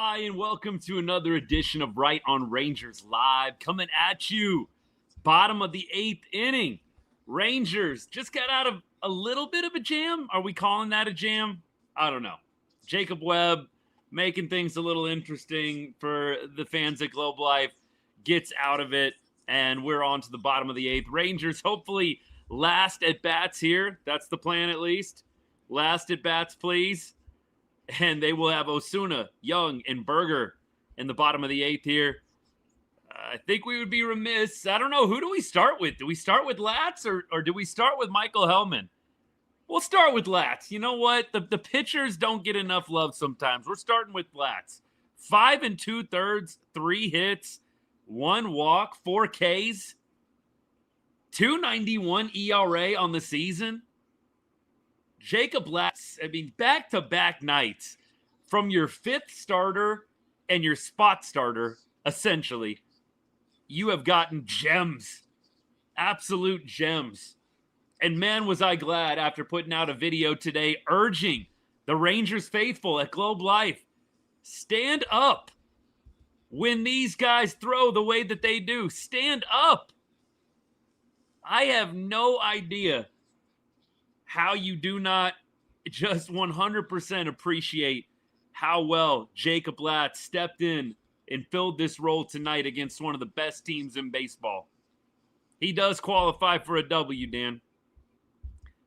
Hi, and welcome to another edition of Right on Rangers Live, coming at you, bottom of the 8th inning. Rangers just got out of a little bit of a jam. Are we calling that a jam? I don't know. Jacob Webb making things a little interesting for the fans at Globe Life, gets out of it, and we're on to the bottom of the 8th. Rangers hopefully last at bats here. That's the plan, at least. Last at bats, please. And they will have Osuna, Young, and Berger in the bottom of the 8th here. I think we would be remiss. I don't know. Who do we start with? Do we start with Latz or do we start with Michael Helman? We'll start with Latz. You know what? The pitchers don't get enough love sometimes. We're starting with Latz. 5 2/3, 3 hits, 1 walk, 4 Ks, 2.91 ERA on the season. Jacob Latz, back-to-back nights from your 5th starter and your spot starter, essentially, you have gotten gems, absolute gems. And man, was I glad after putting out a video today urging the Rangers faithful at Globe Life, stand up when these guys throw the way that they do. Stand up. I have no idea how you do not just 100% appreciate how well Jacob Latz stepped in and filled this role tonight against one of the best teams in baseball. He does qualify for a W, Dan.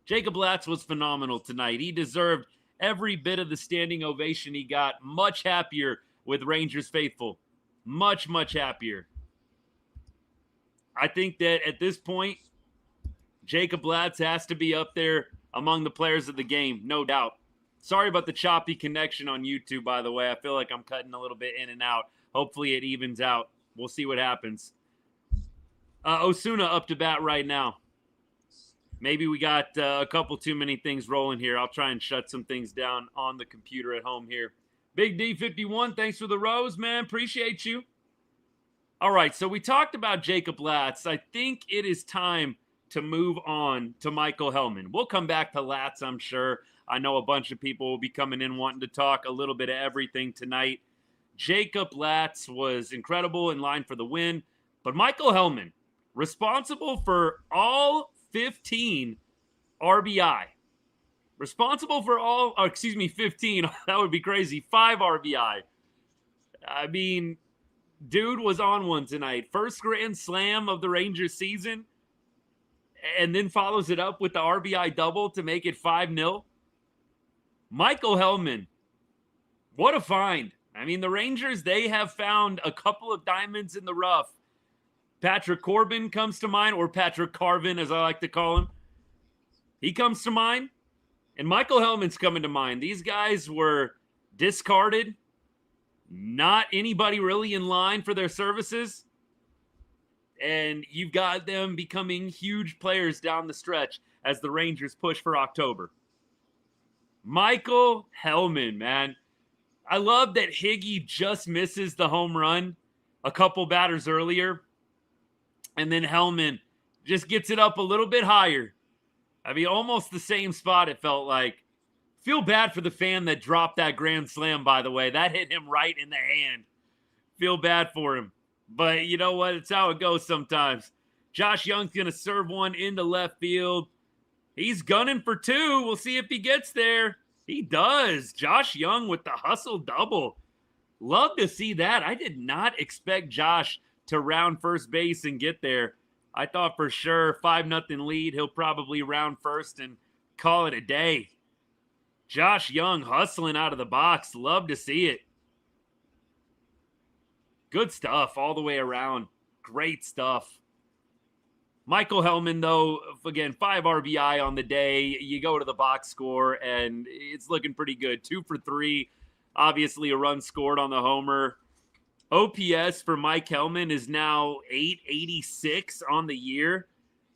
Jacob Latz was phenomenal tonight. He deserved every bit of the standing ovation he got. Much happier with Rangers faithful. Much, much happier. I think that at this point, Jacob Latz has to be up there among the players of the game, no doubt. Sorry about the choppy connection on YouTube, by the way. I feel like I'm cutting a little bit in and out. Hopefully it evens out. We'll see what happens. Osuna up to bat right now. Maybe we got a couple too many things rolling here. I'll try and shut some things down on the computer at home here. Big D51, thanks for the rose, man. Appreciate you. All right, so we talked about Jacob Latz. I think it is time to move on to Michael Helman. We'll come back to Latz, I'm sure. I know a bunch of people will be coming in wanting to talk a little bit of everything tonight. Jacob Latz was incredible, in line for the win. But Michael Helman, responsible for all 15 RBI. Responsible for all, 15. That would be crazy. 5 RBI. I mean, dude was on one tonight. First grand slam of the Rangers season. And then follows it up with the RBI double to make it 5-0. Michael Helman, what a find. I mean, the Rangers, they have found a couple of diamonds in the rough. Patrick Corbin comes to mind, or Patrick Carvin, as I like to call him. He comes to mind. And Michael Helman's coming to mind. These guys were discarded. Not anybody really in line for their services. And you've got them becoming huge players down the stretch as the Rangers push for October. Michael Helman, man. I love that Higgy just misses the home run a couple batters earlier. And then Helman just gets it up a little bit higher. I mean, almost the same spot, it felt like. Feel bad for the fan that dropped that grand slam, by the way. That hit him right in the hand. Feel bad for him. But you know what? It's how it goes sometimes. Josh Young's going to serve one into left field. He's gunning for 2. We'll see if he gets there. He does. Josh Young with the hustle double. Love to see that. I did not expect Josh to round first base and get there. I thought for sure 5-0 lead. He'll probably round first and call it a day. Josh Young hustling out of the box. Love to see it. Good stuff all the way around. Great stuff. Michael Helman, though, again, 5 RBI on the day. You go to the box score, and it's looking pretty good. 2 for 3. Obviously, a run scored on the homer. OPS for Mike Helman is now 886 on the year.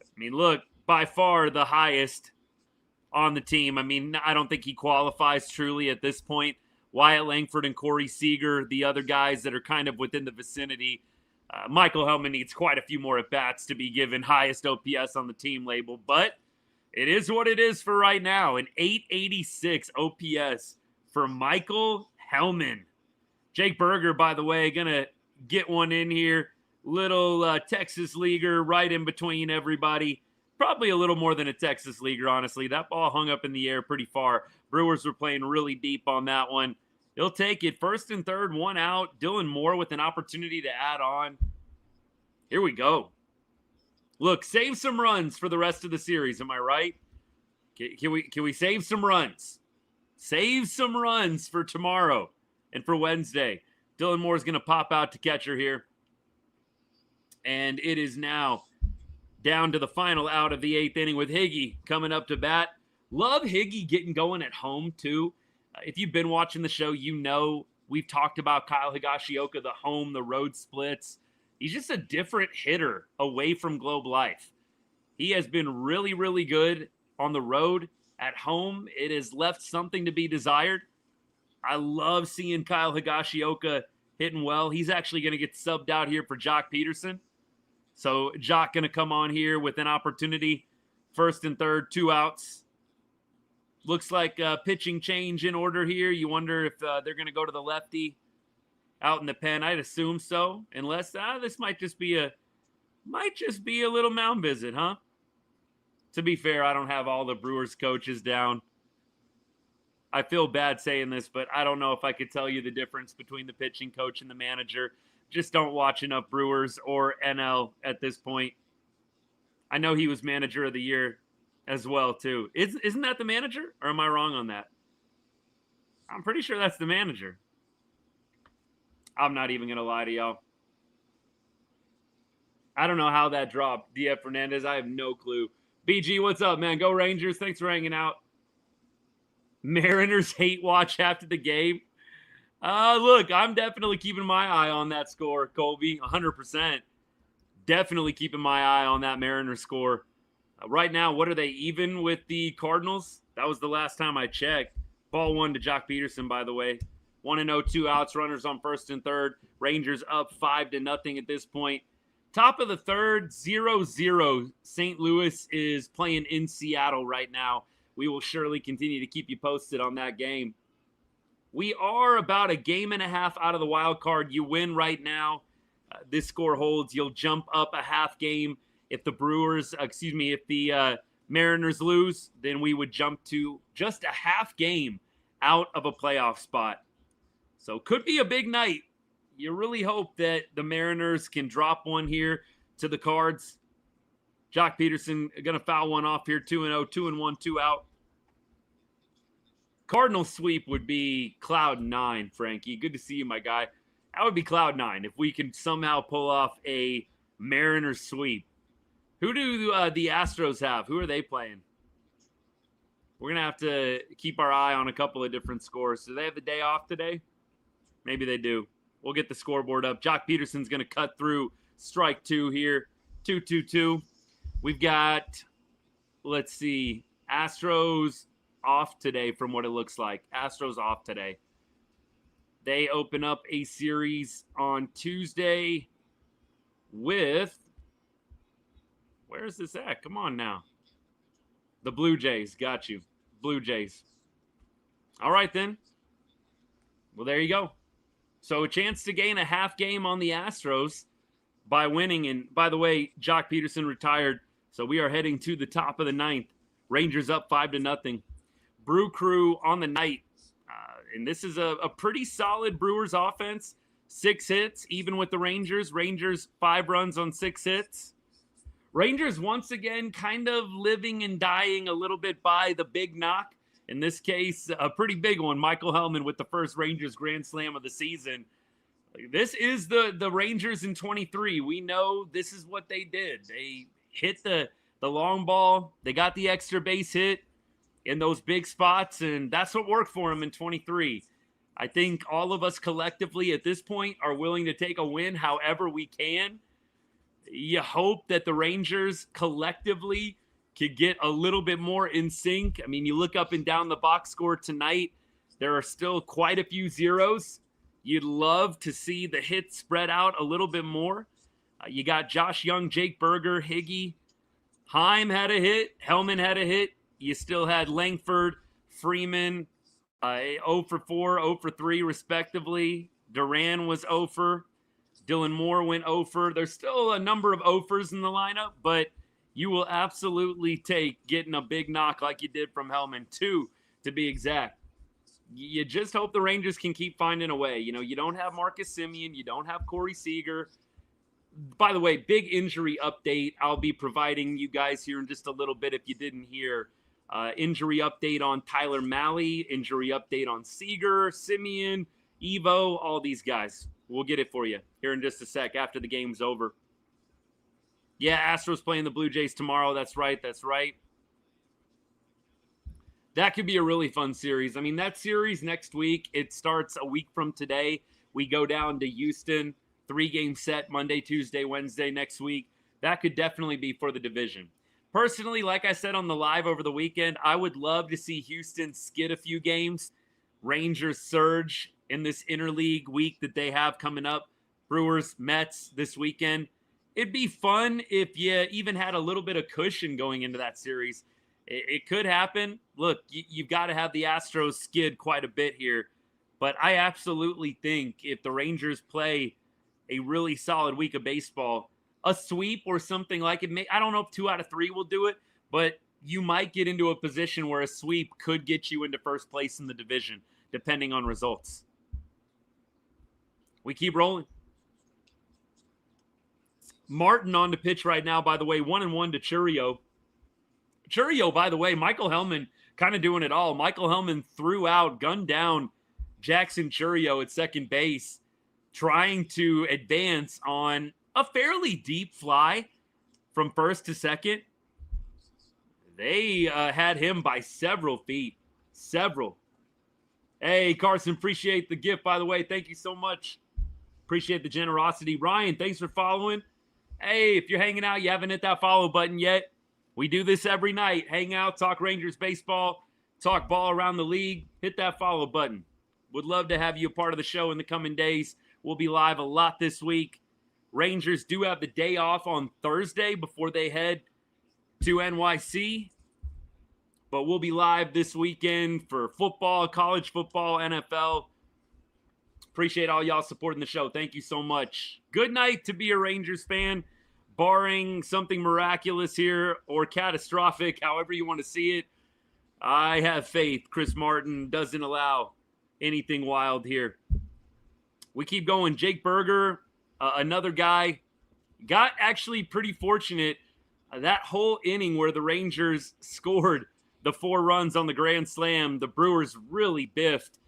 I mean, look, by far the highest on the team. I mean, I don't think he qualifies truly at this point. Wyatt Langford and Corey Seager, the other guys that are kind of within the vicinity. Michael Helman needs quite a few more at-bats to be given highest OPS on the team label, but it is what it is for right now. An 886 OPS for Michael Helman. Jake Berger, by the way, going to get one in here. Little Texas leaguer right in between everybody. Probably a little more than a Texas leaguer, honestly. That ball hung up in the air pretty far. Brewers were playing really deep on that one. He'll take it. First and third, one out. Dylan Moore with an opportunity to add on. Here we go. Look, save some runs for the rest of the series. Am I right? Can we save some runs? Save some runs for tomorrow and for Wednesday. Dylan Moore is going to pop out to catcher here. And it is now down to the final out of the 8th inning with Higgy coming up to bat. Love Higgy getting going at home, too. If you've been watching the show, you know we've talked about Kyle Higashioka, the home, the road splits. He's just a different hitter away from Globe Life. He has been really, really good on the road. At home, it has left something to be desired. I love seeing Kyle Higashioka hitting well. He's actually going to get subbed out here for Jock Peterson. So Jock going to come on here with an opportunity. First and third, 2 outs. Looks like a pitching change in order here. You wonder if they're going to go to the lefty out in the pen. I'd assume so, unless this might just be a little mound visit, huh? To be fair, I don't have all the Brewers coaches down. I feel bad saying this, but I don't know if I could tell you the difference between the pitching coach and the manager. Just don't watch enough Brewers or NL at this point. I know he was manager of the year as well, too. Isn't that the manager? Or am I wrong on that? I'm pretty sure that's the manager. I'm not even going to lie to y'all. I don't know how that dropped. D.F. Fernandez, I have no clue. BG, what's up, man? Go Rangers. Thanks for hanging out. Mariners hate watch after the game. Look, I'm definitely keeping my eye on that score, Colby, 100%. Definitely keeping my eye on that Mariners score. Right now, what are they, even with the Cardinals? That was the last time I checked. Ball 1 to Jock Peterson, by the way. 1-0, 2 outs, runners on first and third. Rangers up 5-0 at this point. Top of the third, 0-0. St. Louis is playing in Seattle right now. We will surely continue to keep you posted on that game. We are about a game and a half out of the wild card. You win right now. This score holds. You'll jump up a half game. If the Mariners lose, then we would jump to just a half game out of a playoff spot. So could be a big night. You really hope that the Mariners can drop one here to the Cards. Jock Peterson going to foul one off here, 2-0, 2-1, 2 out. Cardinal sweep would be cloud 9, Frankie. Good to see you, my guy. That would be cloud 9 if we can somehow pull off a Mariners sweep. Who do the Astros have? Who are they playing? We're going to have to keep our eye on a couple of different scores. Do they have the day off today? Maybe they do. We'll get the scoreboard up. Jock Peterson's going to cut through strike 2 here. 2-2-2. We've got, let's see, Astros off today from what it looks like. Astros off today. They open up a series on Tuesday with, where's this at? Come on now. The Blue Jays. Got you. Blue Jays. All right, then. Well, there you go. So a chance to gain a half game on the Astros by winning. And by the way, Jock Peterson retired. So we are heading to the top of the 9th. Rangers up 5-0. Brew Crew on the night. And this is a pretty solid Brewers offense. 6 hits, even with the Rangers. Rangers 5 runs on 6 hits. Rangers once again kind of living and dying a little bit by the big knock. In this case, a pretty big one. Michael Helman with the first Rangers grand slam of the season. This is the Rangers in 23. We know this is what they did. They hit the long ball. They got the extra base hit in those big spots, and that's what worked for them in 23. I think all of us collectively at this point are willing to take a win however we can. You hope that the Rangers collectively could get a little bit more in sync. I mean, you look up and down the box score tonight, there are still quite a few zeros. You'd love to see the hits spread out a little bit more. You got Josh Young, Jake Berger, Higgy. Heim had a hit. Helman had a hit. You still had Langford, Freeman, 0 for 4, 0 for 3, respectively. Duran was 0 for. Dylan Moore went 0 for. There's still a number of 0 fors in the lineup, but you will absolutely take getting a big knock like you did from Helman, 2 to be exact. You just hope the Rangers can keep finding a way. You know, you don't have Marcus Semien. You don't have Corey Seager. By the way, big injury update I'll be providing you guys here in just a little bit if you didn't hear. Injury update on Tyler Mahle, injury update on Seager, Semien, Evo, all these guys. We'll get it for you here in just a sec after the game's over. Yeah, Astros playing the Blue Jays tomorrow. That's right. That could be a really fun series. I mean, that series next week, it starts a week from today. We go down to Houston, 3-game set, Monday, Tuesday, Wednesday next week. That could definitely be for the division. Personally, like I said on the live over the weekend, I would love to see Houston skid a few games. Rangers surge in this interleague week that they have coming up. Brewers, Mets this weekend. It'd be fun if you even had a little bit of cushion going into that series. It could happen. Look, you've got to have the Astros skid quite a bit here. But I absolutely think if the Rangers play a really solid week of baseball, a sweep or something like it, I don't know if 2 out of 3 will do it, but you might get into a position where a sweep could get you into first place in the division, depending on results. We keep rolling. Martin on the pitch right now, by the way, 1-1 to Chourio. Chourio, by the way, Michael Helman kind of doing it all. Michael Helman threw out, gunned down Jackson Chourio at second base, trying to advance on a fairly deep fly from first to second. They had him by several feet. Several. Hey, Carson, appreciate the gift, by the way. Thank you so much. Appreciate the generosity. Ryan, thanks for following. Hey, if you're hanging out, you haven't hit that follow button yet. We do this every night. Hang out, talk Rangers baseball, talk ball around the league. Hit that follow button. Would love to have you a part of the show in the coming days. We'll be live a lot this week. Rangers do have the day off on Thursday before they head to NYC. But we'll be live this weekend for football, college football, NFL. Appreciate all y'all supporting the show. Thank you so much. Good night to be a Rangers fan. Barring something miraculous here or catastrophic, however you want to see it, I have faith Chris Martin doesn't allow anything wild here. We keep going. Jake Berger, another guy, got actually pretty fortunate. That whole inning where the Rangers scored the 4 runs on the grand slam, the Brewers really biffed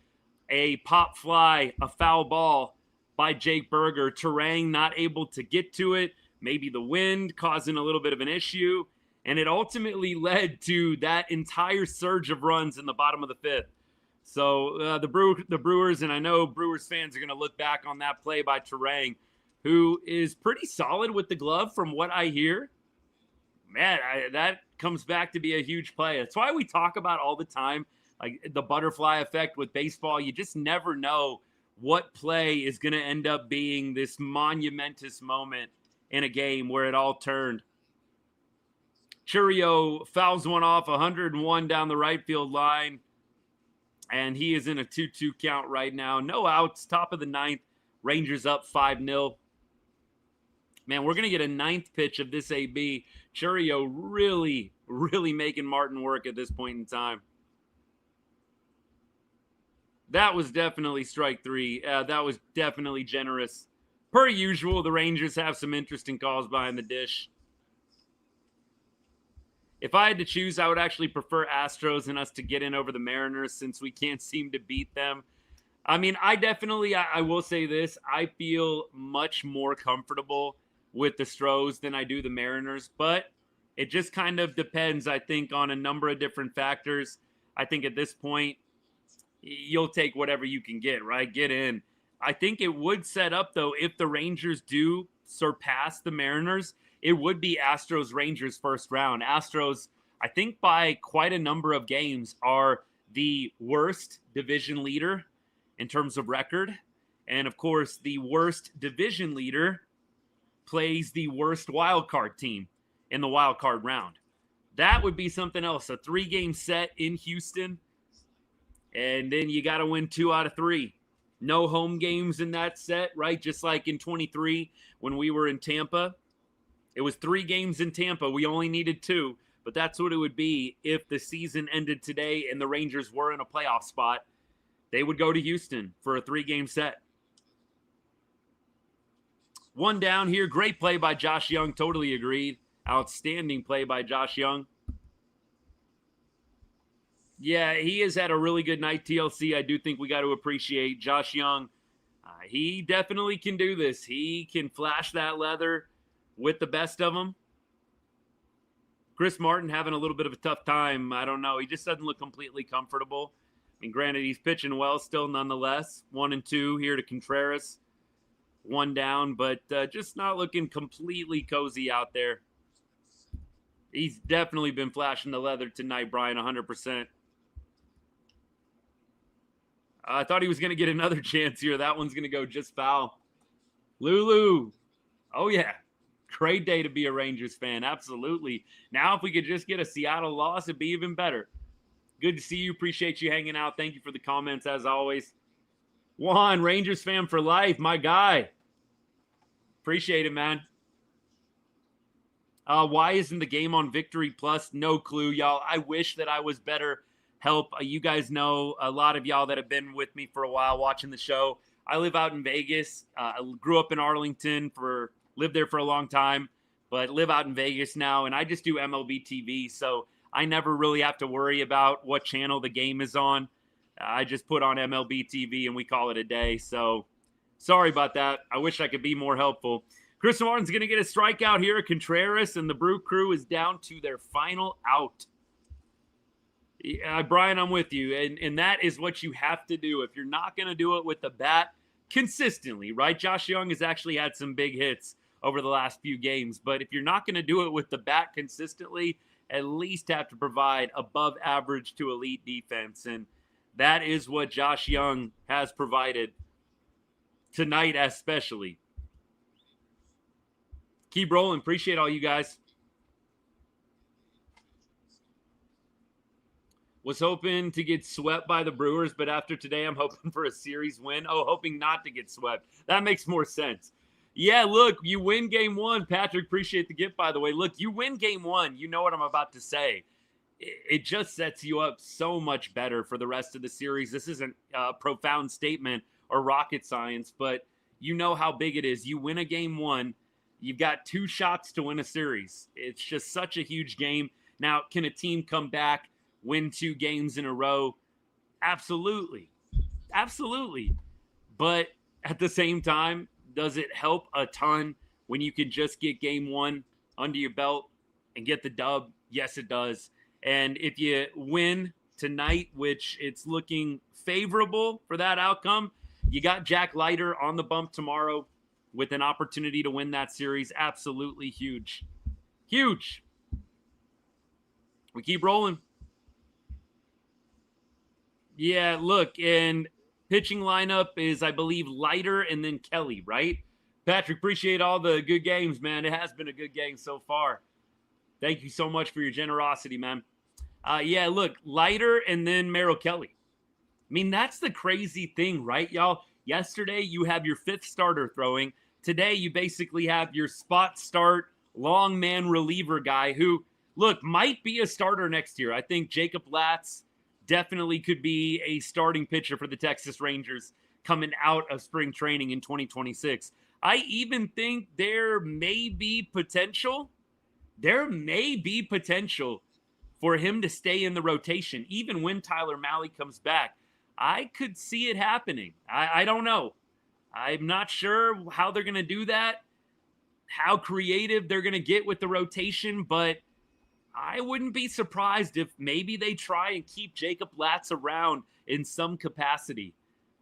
a pop fly, a foul ball by Jake Berger. Terang not able to get to it. Maybe the wind causing a little bit of an issue. And it ultimately led to that entire surge of runs in the bottom of the 5th. So the Brewers, and I know Brewers fans are going to look back on that play by Terang, who is pretty solid with the glove from what I hear. Man, that comes back to be a huge play. That's why we talk about all the time, like the butterfly effect with baseball. You just never know what play is going to end up being this monumentous moment in a game where it all turned. Chourio fouls one off 101 down the right field line, and he is in a 2-2 count right now. No outs, top of the 9th. Rangers up 5-0. Man, we're going to get a 9th pitch of this AB. Chourio really, really making Martin work at this point in time. That was definitely strike 3. That was definitely generous. Per usual, the Rangers have some interesting calls behind the dish. If I had to choose, I would actually prefer Astros and us to get in over the Mariners since we can't seem to beat them. I mean, I will say this. I feel much more comfortable with the Stros than I do the Mariners, but it just kind of depends, I think, on a number of different factors. I think at this point, you'll take whatever you can get, right? Get in. I think it would set up, though, if the Rangers do surpass the Mariners, it would be Astros-Rangers first round. Astros, I think by quite a number of games, are the worst division leader in terms of record. And, of course, the worst division leader plays the worst wild card team in the wild card round. That would be something else. A 3-game set in Houston, and then you got to win 2 out of 3. No home games in that set, right? Just like in 23 when we were in Tampa. It was 3 games in Tampa. We only needed 2, but that's what it would be if the season ended today and the Rangers were in a playoff spot. They would go to Houston for a 3-game set. 1 down here. Great play by Josh Young. Totally agreed. Outstanding play by Josh Young. Yeah, he has had a really good night, TLC. I do think we got to appreciate Josh Young. He definitely can do this. He can flash that leather with the best of them. Chris Martin having a little bit of a tough time. I don't know. He just doesn't look completely comfortable. I mean, granted, he's pitching well still nonetheless. 1 and 2 here to Contreras. 1 down, but just not looking completely cozy out there. He's definitely been flashing the leather tonight, Brian, 100%. I thought he was going to get another chance here. That one's going to go just foul. Lulu. Oh, yeah. Great day to be a Rangers fan. Absolutely. Now, if we could just get a Seattle loss, it'd be even better. Good to see you. Appreciate you hanging out. Thank you for the comments, as always. Juan, Rangers fan for life. My guy. Appreciate it, man. Why isn't the game on Victory Plus? No clue, y'all. I wish that I was better help. You guys know, a lot of y'all that have been with me for a while watching the show. I live out in Vegas. I grew up in Arlington, lived there for a long time, but live out in Vegas now, and I just do MLB TV, so I never really have to worry about what channel the game is on. I just put on MLB TV, and we call it a day, so sorry about that. I wish I could be more helpful. Chris Martin's going to get a strikeout here at Contreras, and the Brew Crew is down to their final out. Brian, I'm with you, and that is what you have to do. If you're not going to do it with the bat consistently, right? Josh Young has actually had some big hits over the last few games, but if you're not going to do it with the bat consistently, at least have to provide above average to elite defense, and that is what Josh Young has provided tonight especially. Keep rolling. Appreciate all you guys. Was hoping to get swept by the Brewers, but after today, I'm hoping for a series win. Oh, hoping not to get swept. That makes more sense. Yeah, look, you win game 1. Patrick, appreciate the gift, by the way. Look, you win game 1. You know what I'm about to say. It just sets you up so much better for the rest of the series. This isn't a profound statement or rocket science, but you know how big it is. You win a game 1. You've got 2 shots to win a series. It's just such a huge game. Now, can a team come back, win 2 games in a row? Absolutely. Absolutely. But at the same time, does it help a ton when you can just get game 1 under your belt and get the dub? Yes, it does. And if you win tonight, which it's looking favorable for that outcome, you got Jack Leiter on the bump tomorrow with an opportunity to win that series. Absolutely huge. Huge. We keep rolling. Yeah, look, and pitching lineup is, I believe, Leiter and then Kelly, right? Patrick, appreciate all the good games, man. It has been a good game so far. Thank you so much for your generosity, man. Yeah, look, Leiter and then Merrill Kelly. I mean, that's the crazy thing, right, y'all? Yesterday, you have your 5th starter throwing. Today, you basically have your spot start, long man reliever guy who, look, might be a starter next year. I think Jacob Latz definitely could be a starting pitcher for the Texas Rangers coming out of spring training in 2026. I even think there may be potential for him to stay in the rotation, even when Tyler Mahle comes back. I could see it happening. I don't know. I'm not sure how they're going to do that, how creative they're going to get with the rotation, but I wouldn't be surprised if maybe they try and keep Jacob Latz around in some capacity.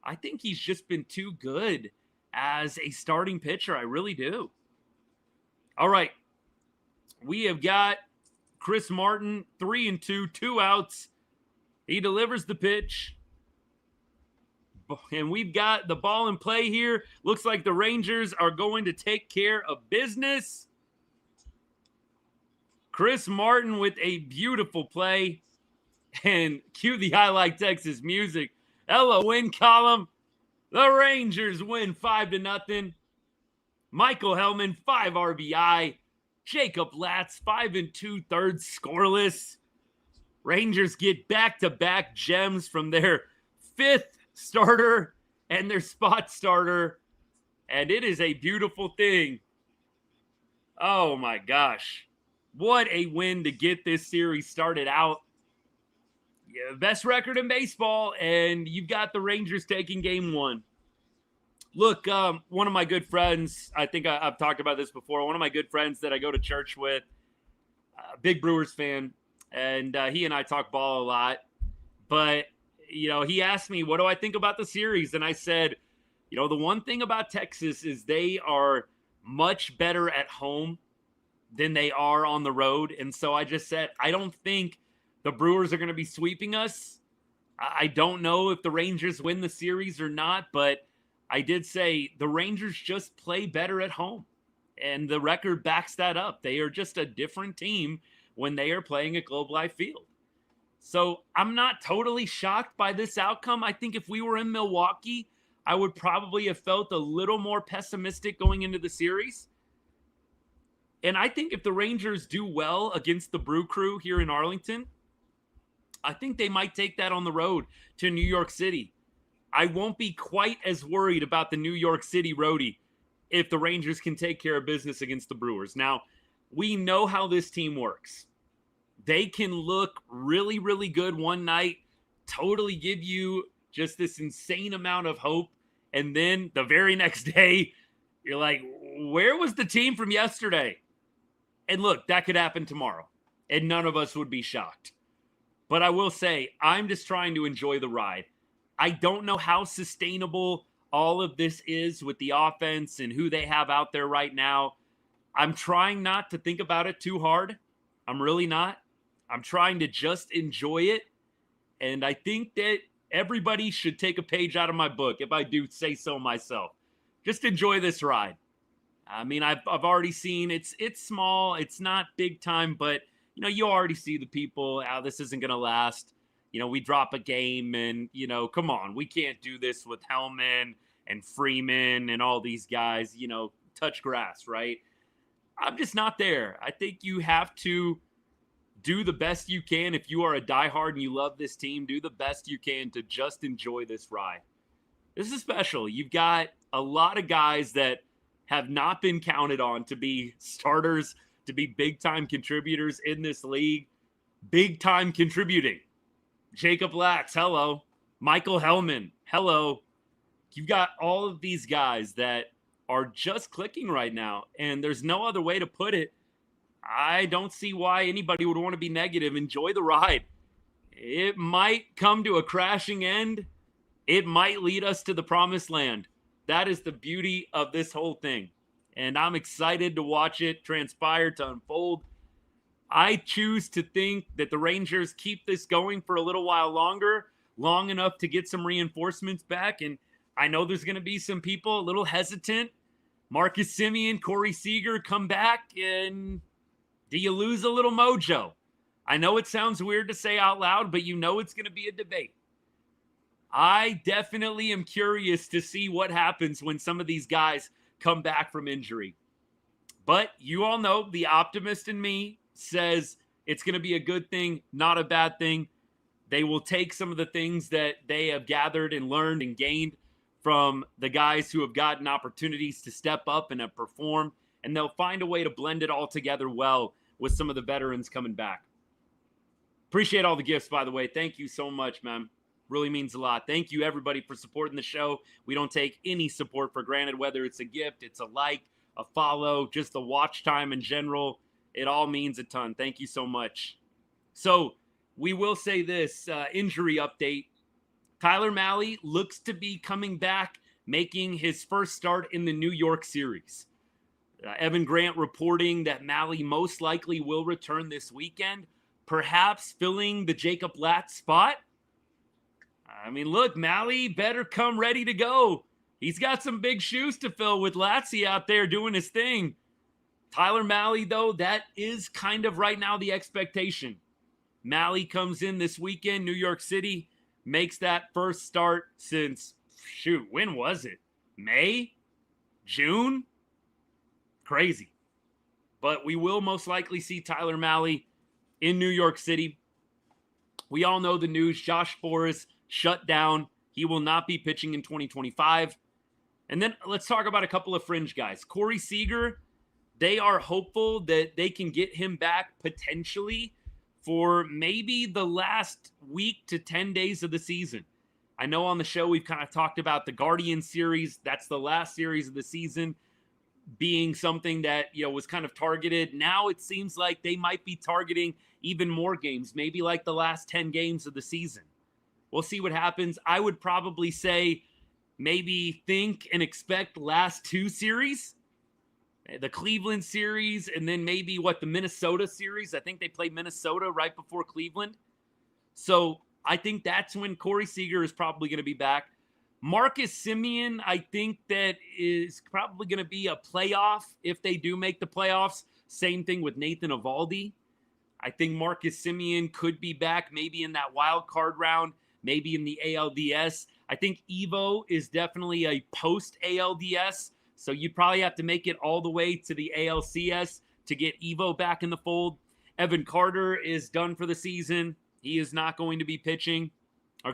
I think he's just been too good as a starting pitcher. I really do. All right. We have got Chris Martin, 3-2, 2 outs. He delivers the pitch. And we've got the ball in play here. Looks like the Rangers are going to take care of business. Chris Martin with a beautiful play. And cue the Highlight Texas music. Hello, win column. The Rangers win 5-0. Michael Helman, 5 RBI. Jacob Latz, 5 2/3 scoreless. Rangers get back-to-back gems from their 5th starter and their spot starter. And it is a beautiful thing. Oh my gosh. What a win to get this series started out. Yeah, best record in baseball, and you've got the Rangers taking game 1. Look, one of my good friends, I think I've talked about this before, one of my good friends that I go to church with, big Brewers fan, and he and I talk ball a lot. But, he asked me, what do I think about the series? And I said, the one thing about Texas is they are much better at home than they are on the road. And so I just said, I don't think the Brewers are going to be sweeping us. I don't know if the Rangers win the series or not, but I did say the Rangers just play better at home. And the record backs that up. They are just a different team when they are playing at Globe Life Field. So I'm not totally shocked by this outcome. I think if we were in Milwaukee, I would probably have felt a little more pessimistic going into the series. And I think if the Rangers do well against the Brew Crew here in Arlington, I think they might take that on the road to New York City. I won't be quite as worried about the New York City roadie if the Rangers can take care of business against the Brewers. Now, we know how this team works. They can look really, really good one night, totally give you just this insane amount of hope. And then the very next day, you're like, where was the team from yesterday? And look, that could happen tomorrow, and none of us would be shocked. But I will say, I'm just trying to enjoy the ride. I don't know how sustainable all of this is with the offense and who they have out there right now. I'm trying not to think about it too hard. I'm really not. I'm trying to just enjoy it. And I think that everybody should take a page out of my book, if I do say so myself. Just enjoy this ride. I mean, I've already seen it's small. It's not big time, but you already see the people. This isn't going to last. We drop a game and, come on, we can't do this with Helman and Freeman and all these guys, touch grass, right? I'm just not there. I think you have to do the best you can. If you are a diehard and you love this team, do the best you can to just enjoy this ride. This is special. You've got a lot of guys that have not been counted on to be starters, to be big-time contributors in this league. Big-time contributing. Jacob Latz, hello. Michael Helman, hello. You've got all of these guys that are just clicking right now, and there's no other way to put it. I don't see why anybody would want to be negative. Enjoy the ride. It might come to a crashing end. It might lead us to the promised land. That is the beauty of this whole thing. And I'm excited to watch it transpire, to unfold. I choose to think that the Rangers keep this going for a little while longer, long enough to get some reinforcements back. And I know there's going to be some people a little hesitant. Marcus Semien, Corey Seager come back, and do you lose a little mojo? I know it sounds weird to say out loud, but it's going to be a debate. I definitely am curious to see what happens when some of these guys come back from injury. But you all know the optimist in me says it's going to be a good thing, not a bad thing. They will take some of the things that they have gathered and learned and gained from the guys who have gotten opportunities to step up and have performed, and they'll find a way to blend it all together well with some of the veterans coming back. Appreciate all the gifts, by the way. Thank you so much, man. Really means a lot. Thank you, everybody, for supporting the show. We don't take any support for granted, whether it's a gift, it's a like, a follow, just the watch time in general. It all means a ton. Thank you so much. So we will say this, injury update. Tyler Mahle looks to be coming back, making his first start in the New York series. Evan Grant reporting that Mahle most likely will return this weekend, perhaps filling the Jacob Latz spot. I mean, look, Mahle better come ready to go. He's got some big shoes to fill with Latzy out there doing his thing. Tyler Mahle, though, that is kind of right now the expectation. Mahle comes in this weekend, New York City, makes that first start since shoot, when was it? May? June? Crazy. But we will most likely see Tyler Mahle in New York City. We all know the news. Josh Forrest shut down. He will not be pitching in 2025. And then let's talk about a couple of fringe guys. Corey Seager, they are hopeful that they can get him back potentially for maybe the last week to 10 days of the season. I know on the show we've kind of talked about the Guardian series. That's the last series of the season being something that, was kind of targeted. Now it seems like they might be targeting even more games, maybe like the last 10 games of the season. We'll see what happens. I would probably say maybe think and expect last two series, the Cleveland series, and then maybe the Minnesota series. I think they played Minnesota right before Cleveland. So I think that's when Corey Seager is probably going to be back. Marcus Semien, I think that is probably going to be a playoff if they do make the playoffs. Same thing with Nathan Eovaldi. I think Marcus Semien could be back maybe in that wild card round, maybe in the ALDS. I think Evo is definitely a post-ALDS, so you probably have to make it all the way to the ALCS to get Evo back in the fold. Evan Carter is done for the season. He is not going to be pitching,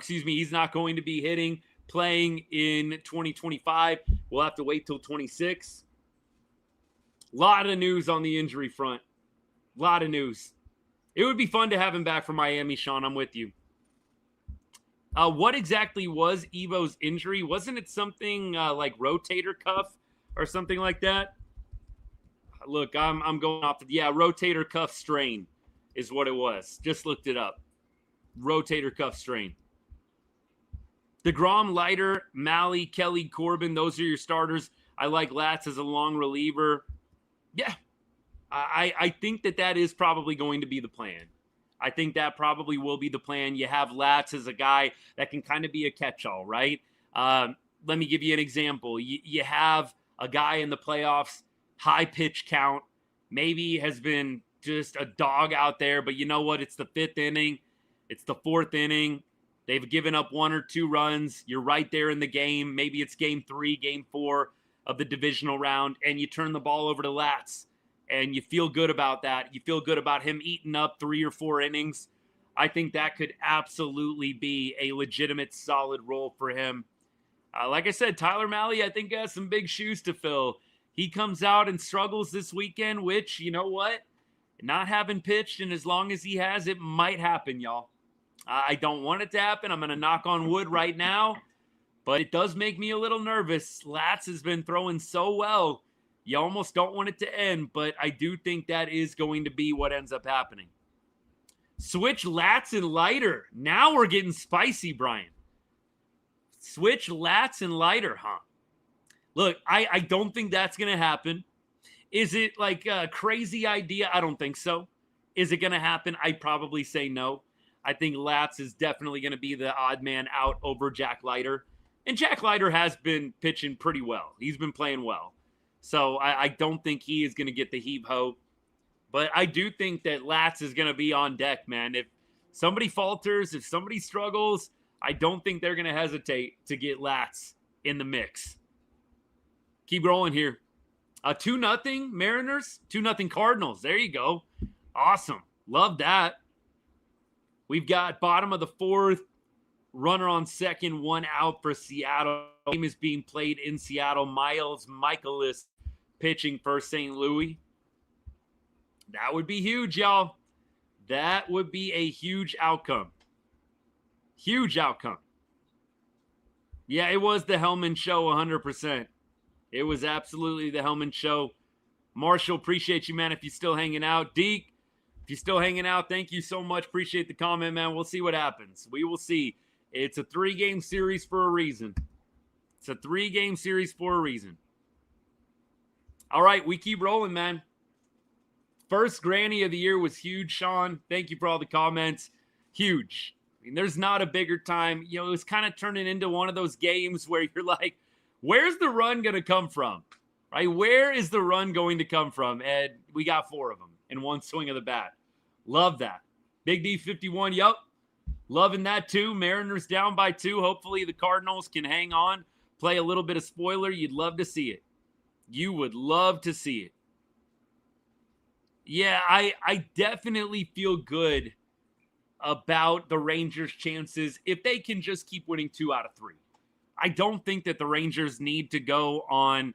he's not going to be playing in 2025. We'll have to wait till 26. A lot of news on the injury front. A lot of news. It would be fun to have him back for Miami, Sean. I'm with you. What exactly was Evo's injury? Wasn't it something like rotator cuff or something like that? Look, I'm going off rotator cuff strain is what it was. Just looked it up. Rotator cuff strain. DeGrom, Leiter, Mahle, Kelly, Corbin, those are your starters. I like Latz as a long reliever. Yeah, I think that is probably going to be the plan. I think that probably will be the plan. You have Latz as a guy that can kind of be a catch-all, right? Let me give you an example. You have a guy in the playoffs, high pitch count, maybe has been just a dog out there, but you know what? It's the fifth inning. It's the fourth inning. They've given up 1 or 2 runs. You're right there in the game. Maybe it's game 3, game 4 of the divisional round, and you turn the ball over to Latz, and you feel good about that. You feel good about him eating up 3 or 4 innings. I think that could absolutely be a legitimate, solid role for him. Like I said, Tyler Mahle, I think, has some big shoes to fill. He comes out and struggles this weekend, which, you know what? Not having pitched, and as long as he has, it might happen, y'all. I don't want it to happen. I'm going to knock on wood right now, but it does make me a little nervous. Latz has been throwing so well. You almost don't want it to end, but I do think that is going to be what ends up happening. Switch Latz and Leiter. Now we're getting spicy, Brian. Switch Latz and Leiter, huh? Look, I don't think that's going to happen. Is it like a crazy idea? I don't think so. Is it going to happen? I'd probably say no. I think Latz is definitely going to be the odd man out over Jack Leiter. And Jack Leiter has been pitching pretty well. He's been playing well. So I don't think he is going to get the heave-ho. But I do think that Latz is going to be on deck, man. If somebody falters, if somebody struggles, I don't think they're going to hesitate to get Latz in the mix. Keep rolling here. 2-0 Mariners, 2-0 Cardinals. There you go. Awesome. Love that. We've got bottom of the 4th, runner on second, 1 out for Seattle. The game is being played in Seattle. Miles Michaelis pitching for St. Louis. That would be huge, y'all. That would be a huge outcome. Huge outcome. Yeah, it was the Helman show 100%. It was absolutely the Helman show. Marshall, appreciate you, man, if you're still hanging out. Deke, if you're still hanging out, thank you so much. Appreciate the comment, man. We'll see what happens. We will see. It's a 3-game series for a reason. It's a 3-game series for a reason. All right, we keep rolling, man. First granny of the year was huge, Sean. Thank you for all the comments. Huge. I mean, there's not a bigger time. You know, it was kind of turning into one of those games where you're like, where's the run going to come from? Right? Where is the run going to come from? And we got 4 of them in one swing of the bat. Love that. Big D51, yup. Loving that too. Mariners down by 2. Hopefully the Cardinals can hang on. Play a little bit of spoiler. You'd love to see it. You would love to see it. Yeah, I definitely feel good about the Rangers' chances if they can just keep winning 2 out of 3. I don't think that the Rangers need to go on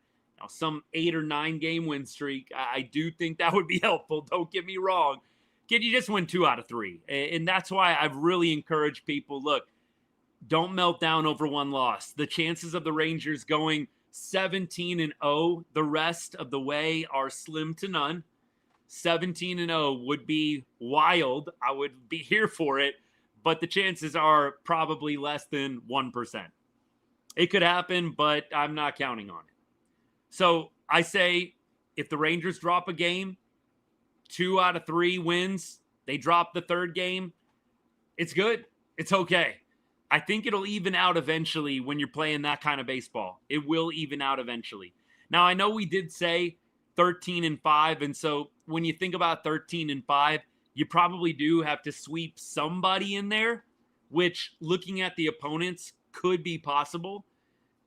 some 8 or 9 game win streak. I do think that would be helpful. Don't get me wrong. Can you just win 2 out of 3? And that's why I've really encouraged people, look, don't melt down over one loss. The chances of the Rangers going 17-0 the rest of the way are slim to none. 17-0 would be wild. I would be here for it, but the chances are probably less than 1%. It could happen, but I'm not counting on it. So I say if the Rangers drop a game, 2 out of 3 wins, they drop the third game, it's good. It's okay. I think it'll even out eventually when you're playing that kind of baseball. It will even out eventually. Now, I know we did say 13-5, and so when you think about 13-5, you probably do have to sweep somebody in there, which looking at the opponents could be possible,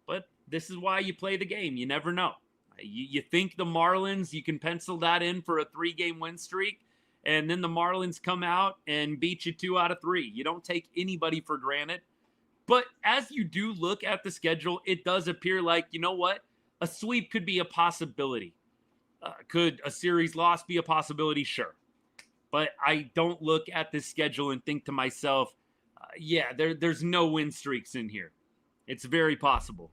but this is why you play the game. You never know. You think the Marlins, you can pencil that in for a 3-game win streak, and then the Marlins come out and beat you 2 out of 3. You don't take anybody for granted. But as you do look at the schedule, it does appear like, you know what? A sweep could be a possibility. Could a series loss be a possibility? Sure. But I don't look at this schedule and think to myself, there's no win streaks in here. It's very possible.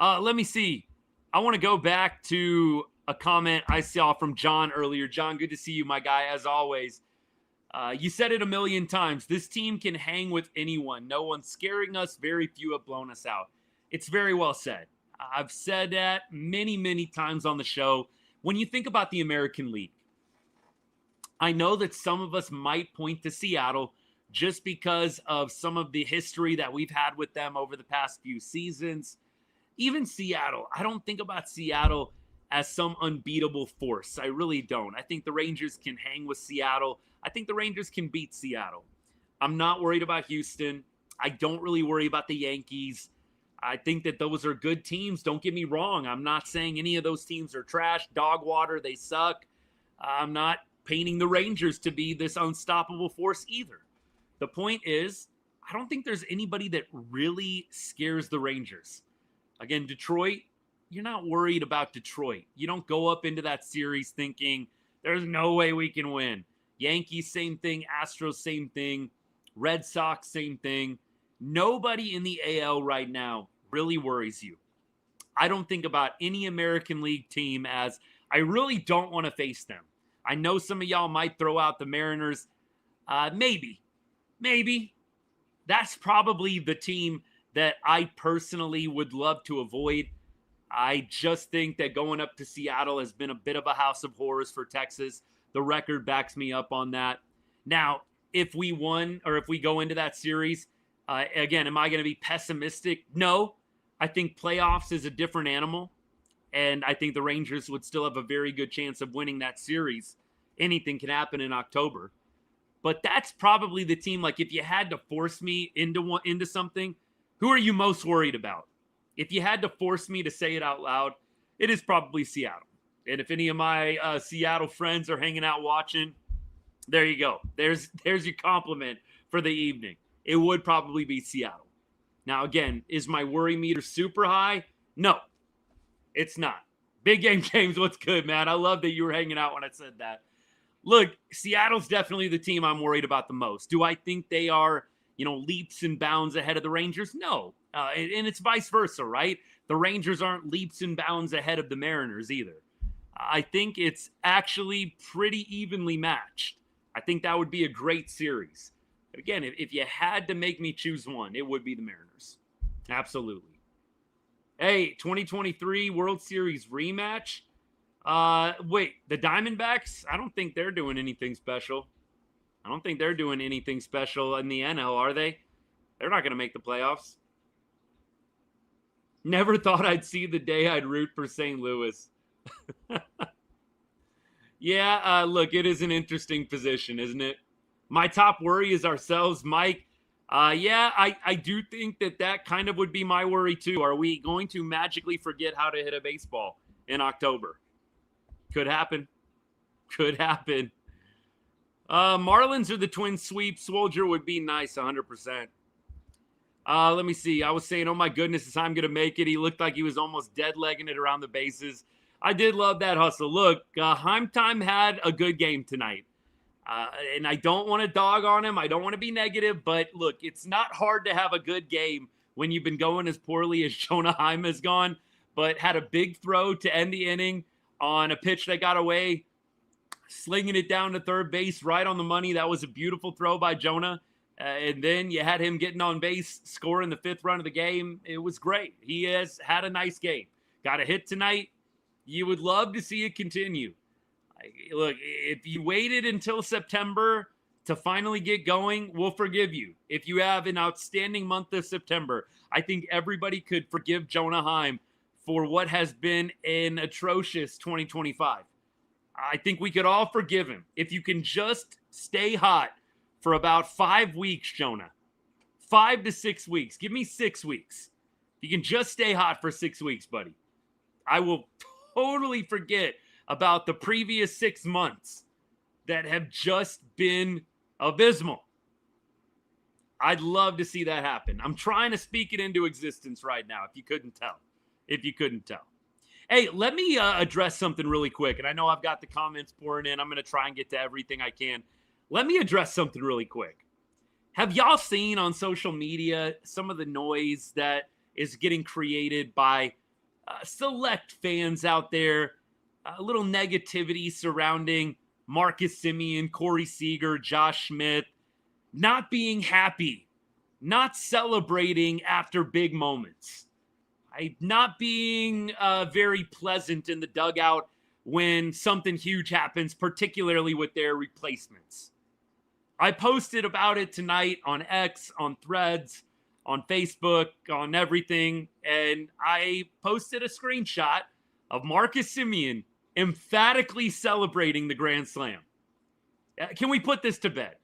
Let me see. I want to go back to a comment I saw from John earlier. John, good to see you, my guy, as always. You said it a million times. This team can hang with anyone. No one's scaring us. Very few have blown us out. It's very well said. I've said that many, many times on the show. When you think about the American League, I know that some of us might point to Seattle just because of some of the history that we've had with them over the past few seasons. Even Seattle, I don't think about Seattle as some unbeatable force. I really don't. I think the Rangers can hang with Seattle. I think the Rangers can beat Seattle. I'm not worried about Houston. I don't really worry about the Yankees. I think that those are good teams. Don't get me wrong. I'm not saying any of those teams are trash, dog water, they suck. I'm not painting the Rangers to be this unstoppable force either. The point is, I don't think there's anybody that really scares the Rangers. Again, Detroit, you're not worried about Detroit. You don't go up into that series thinking, there's no way we can win. Yankees, same thing. Astros, same thing. Red Sox, same thing. Nobody in the AL right now really worries you. I don't think about any American League team as I really don't want to face them. I know some of y'all might throw out the Mariners. Maybe. That's probably the team that I personally would love to avoid. I just think that going up to Seattle has been a bit of a house of horrors for Texas. The record backs me up on that. Now, if we won or if we go into that series, again, am I going to be pessimistic? No. I think playoffs is a different animal, and I think the Rangers would still have a very good chance of winning that series. Anything can happen in October. But that's probably the team, like if you had to force me into something, who are you most worried about? If you had to force me to say it out loud, it is probably Seattle. And if any of my Seattle friends are hanging out watching, there you go. There's your compliment for the evening. It would probably be Seattle. Now, again, is my worry meter super high? No, it's not. Big Game James, what's good, man? I love that you were hanging out when I said that. Look, Seattle's definitely the team I'm worried about the most. Do I think they are, leaps and bounds ahead of the Rangers? No. And it's vice versa, right? The Rangers aren't leaps and bounds ahead of the Mariners either. I think it's actually pretty evenly matched. I think that would be a great series. But again, if you had to make me choose one, it would be the Mariners. Absolutely. Hey, 2023 World Series rematch. Wait, the Diamondbacks? I don't think they're doing anything special. I don't think they're doing anything special in the NL, are they? They're not going to make the playoffs. Never thought I'd see the day I'd root for St. Louis. Yeah, look, it is an interesting position, isn't it? My top worry is ourselves, Mike. I do think that kind of would be my worry too. Are we going to magically forget how to hit a baseball in October? Could happen. Could happen. Marlins or the Twins sweep. Soldier would be nice, 100%. Let me see. I was saying, oh my goodness, is I'm going to make it. He looked like he was almost dead-legging it around the bases. I did love that hustle. Look, Heimtime had a good game tonight. And I don't want to dog on him. I don't want to be negative. But look, it's not hard to have a good game when you've been going as poorly as Jonah Heim has gone. But had a big throw to end the inning on a pitch that got away, slinging it down to third base right on the money. That was a beautiful throw by Jonah. And then you had him getting on base, scoring the 5th run of the game. It was great. He has had a nice game. Got a hit tonight. You would love to see it continue. Look, if you waited until September to finally get going, we'll forgive you. If you have an outstanding month of September, I think everybody could forgive Jonah Heim for what has been an atrocious 2025. I think we could all forgive him. If you can just stay hot for about 5 weeks, Jonah. 5 to 6 weeks. Give me 6 weeks. You can just stay hot for 6 weeks, buddy. I will totally forget about the previous 6 months that have just been abysmal. I'd love to see that happen. I'm trying to speak it into existence right now, if you couldn't tell. Hey, let me address something really quick. And I know I've got the comments pouring in. I'm going to try and get to everything I can. Let me address something really quick. Have y'all seen on social media some of the noise that is getting created by select fans out there? A little negativity surrounding Marcus Semien, Corey Seager, Josh Smith, not being happy, not celebrating after big moments, not being very pleasant in the dugout when something huge happens, particularly with their replacements. I posted about it tonight on X, on Threads, on Facebook, on everything, and I posted a screenshot of Marcus Semien emphatically celebrating the Grand Slam. Can we put this to bed?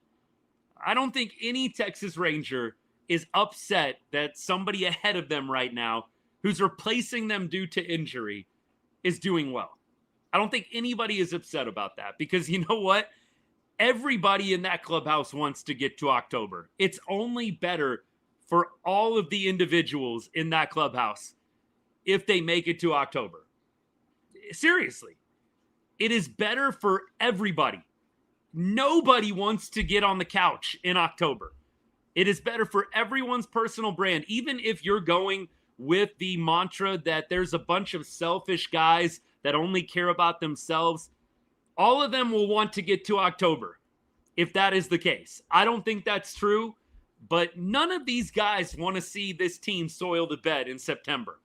I don't think any Texas Ranger is upset that somebody ahead of them right now who's replacing them due to injury is doing well. I don't think anybody is upset about that because you know what? Everybody in that clubhouse wants to get to October. It's only better for all of the individuals in that clubhouse if they make it to October. Seriously. It is better for everybody. Nobody wants to get on the couch in October. It is better for everyone's personal brand. Even if you're going with the mantra that there's a bunch of selfish guys that only care about themselves, all of them will want to get to October if that is the case. I don't think that's true, but none of these guys want to see this team soil the bed in September.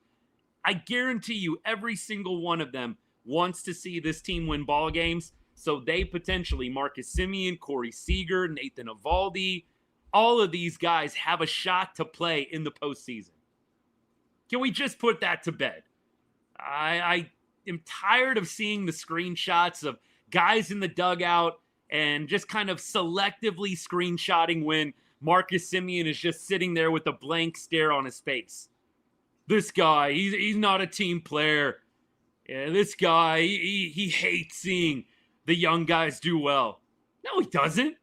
I guarantee you every single one of them wants to see this team win ball games, so they potentially, Marcus Semien, Corey Seager, Nathan Eovaldi, all of these guys have a shot to play in the postseason. Can we just put that to bed? I am tired of seeing the screenshots of guys in the dugout and just kind of selectively screenshotting when Marcus Semien is just sitting there with a blank stare on his face. This guy, he's not a team player. Yeah, this guy, he hates seeing the young guys do well. No, he doesn't.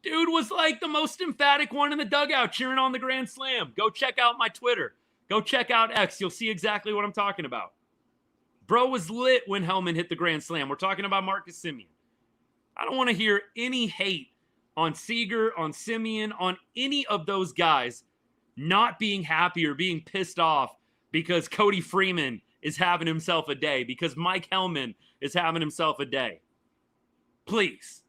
Dude was like the most emphatic one in the dugout cheering on the Grand Slam. Go check out my Twitter. Go check out X. You'll see exactly what I'm talking about. Bro was lit when Helman hit the Grand Slam. We're talking about Marcus Semien. I don't want to hear any hate on Seager, on Semien, on any of those guys not being happy or being pissed off because Cody Freeman is having himself a day, because Mike Helman is having himself a day. Please.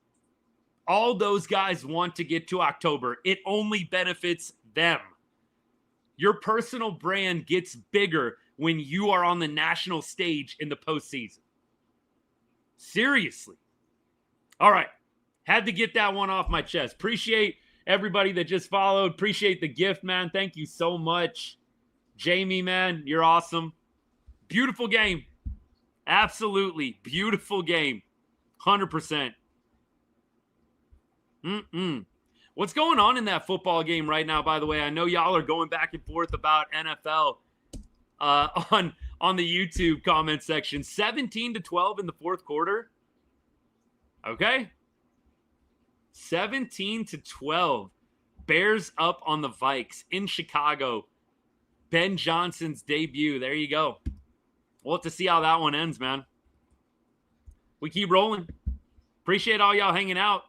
All those guys want to get to October. It only benefits them. Your personal brand gets bigger when you are on the national stage in the postseason. Seriously. All right. Had to get that one off my chest. Appreciate everybody that just followed. Appreciate the gift, man. Thank you so much. Jamie, man, you're awesome. Beautiful game. Absolutely beautiful game. 100%. What's going on in that football game right now, by the way? I know y'all are going back and forth about NFL on the YouTube comment section. 17-12 in the fourth quarter. Okay. 17-12. Bears up on the Vikes in Chicago. Ben Johnson's debut. There you go. We'll have to see how that one ends, man. We keep rolling. Appreciate all y'all hanging out.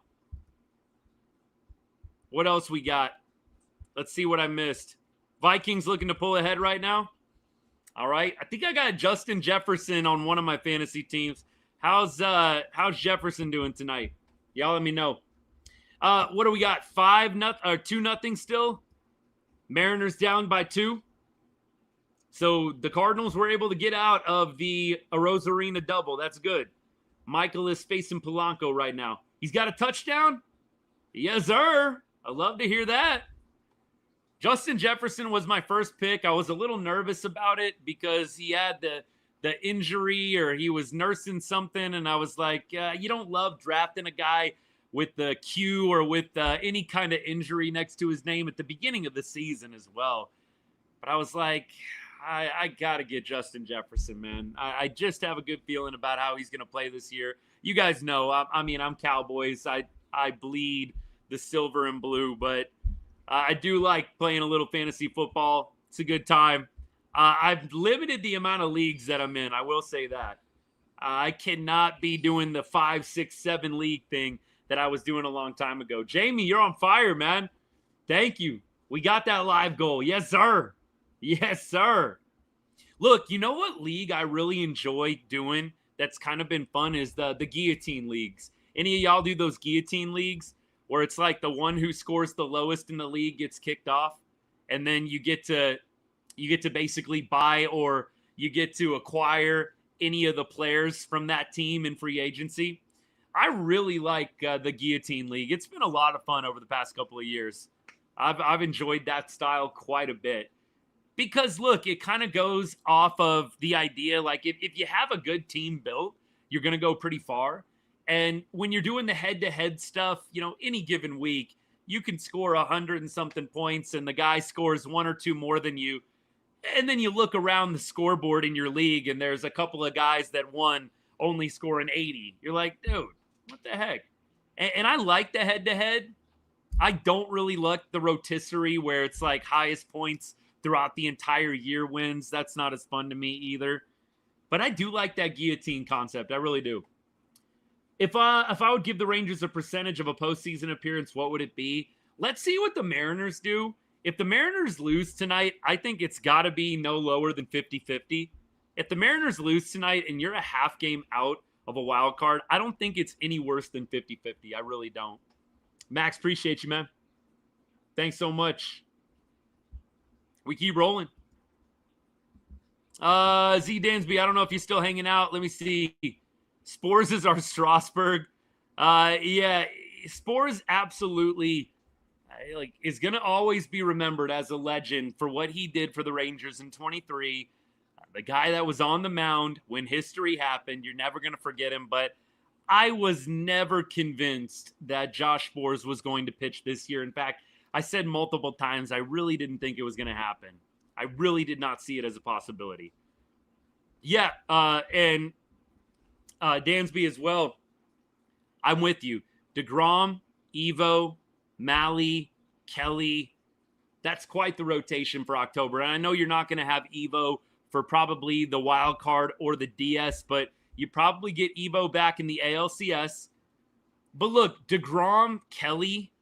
What else we got? Let's see what I missed. Vikings looking to pull ahead right now. All right. I think I got Justin Jefferson on one of my fantasy teams. How's Jefferson doing tonight? Y'all let me know. What do we got? 2-0 still. Mariners down by 2. So the Cardinals were able to get out of the Arozarena double. That's good. Michael is facing Polanco right now. He's got a touchdown? Yes, sir. I love to hear that. Justin Jefferson was my first pick. I was a little nervous about it because he had the injury or he was nursing something. And I was like, you don't love drafting a guy with the Q or with any kind of injury next to his name at the beginning of the season as well. But I was like, I got to get Justin Jefferson, man. I just have a good feeling about how he's going to play this year. You guys know, I'm Cowboys. I bleed the silver and blue, but I do like playing a little fantasy football. It's a good time. I've limited the amount of leagues that I'm in. I will say that. I cannot be doing the 5, 6, 7 league thing that I was doing a long time ago. Jamie, you're on fire, man. Thank you. We got that live goal. Yes, sir. Yes, sir. Look, you know what league I really enjoy doing that's kind of been fun is the guillotine leagues. Any of y'all do those guillotine leagues where it's like the one who scores the lowest in the league gets kicked off, and then you get to basically buy or you get to acquire any of the players from that team in free agency? I really like the guillotine league. It's been a lot of fun over the past couple of years. I've enjoyed that style quite a bit. Because, look, it kind of goes off of the idea, like, if you have a good team built, you're going to go pretty far. And when you're doing the head-to-head stuff, any given week, you can score 100 and something points, and the guy scores 1 or 2 more than you. And then you look around the scoreboard in your league, and there's a couple of guys that won only scoring 80. You're like, dude, what the heck? And I like the head-to-head. I don't really like the rotisserie where it's like highest points throughout the entire year wins. That's not as fun to me either. But I do like that guillotine concept. I really do. If I would give the Rangers a percentage of a postseason appearance, what would it be? Let's see what the Mariners do. If the Mariners lose tonight, I think it's got to be no lower than 50-50. If the Mariners lose tonight and you're a half game out of a wild card, I don't think it's any worse than 50-50. I really don't. Max, appreciate you, man. Thanks so much. We keep rolling. Z Dansby, I don't know if you're still hanging out. Let me see. Spores is our Strasburg. Yeah, Spores absolutely is going to always be remembered as a legend for what he did for the Rangers in 23. The guy that was on the mound when history happened. You're never going to forget him. But I was never convinced that Josh Spores was going to pitch this year. In fact, I said multiple times, I really didn't think it was going to happen. I really did not see it as a possibility. Yeah, and Dansby as well. I'm with you. DeGrom, Evo, Malley, Kelly. That's quite the rotation for October. And I know you're not going to have Evo for probably the wild card or the DS, but you probably get Evo back in the ALCS. But look, DeGrom, Kelly,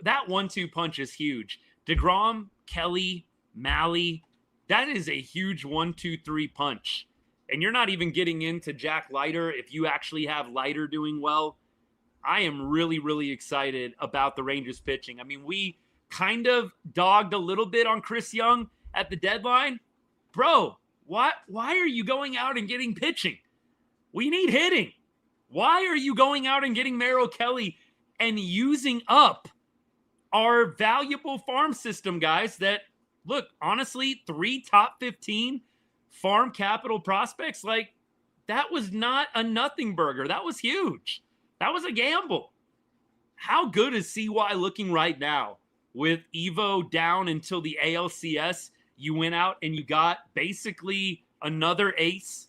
that 1-2 punch is huge. DeGrom, Kelly, Malley, that is a huge 1-2-3 punch. And you're not even getting into Jack Leiter if you actually have Leiter doing well. I am really, really excited about the Rangers pitching. I mean, we kind of dogged a little bit on Chris Young at the deadline. Bro, why are you going out and getting pitching? We need hitting. Why are you going out and getting Merrill Kelly and using up our valuable farm system guys that, look, honestly, 3 top 15 farm capital prospects, that was not a nothing burger. That was huge. That was a gamble. how good is CY looking right now? With Evo down until the ALCS, you went out and you got basically another ace.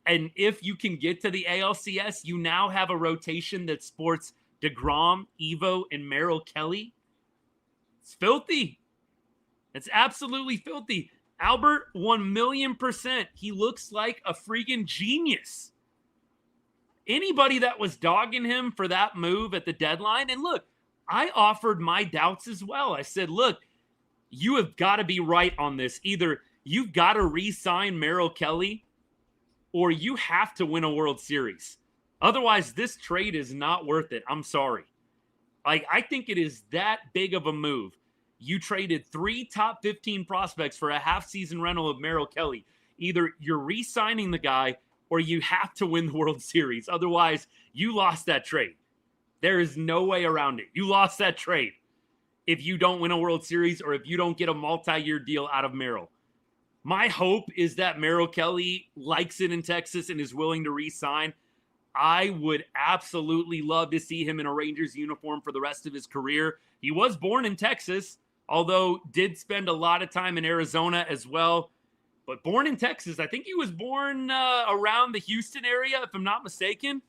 And if you can get to the ALCS, you now have a rotation that sports DeGrom, Evo, and Merrill Kelly. It's filthy. It's absolutely filthy. Albert, 1,000,000%. He looks like a freaking genius. Anybody that was dogging him for that move at the deadline, and look, I offered my doubts as well. I said, look, you have got to be right on this. Either you've got to re-sign Merrill Kelly or you have to win a World Series. Otherwise, this trade is not worth it. I'm sorry. I think it is that big of a move. You traded 3 top 15 prospects for a half-season rental of Merrill Kelly. Either you're re-signing the guy or you have to win the World Series. Otherwise, you lost that trade. There is no way around it. You lost that trade if you don't win a World Series or if you don't get a multi-year deal out of Merrill. My hope is that Merrill Kelly likes it in Texas and is willing to re-sign. I would absolutely love to see him in a Rangers uniform for the rest of his career. He was born in Texas, although did spend a lot of time in Arizona as well. But born in Texas. I think he was born around the Houston area, if I'm not mistaken.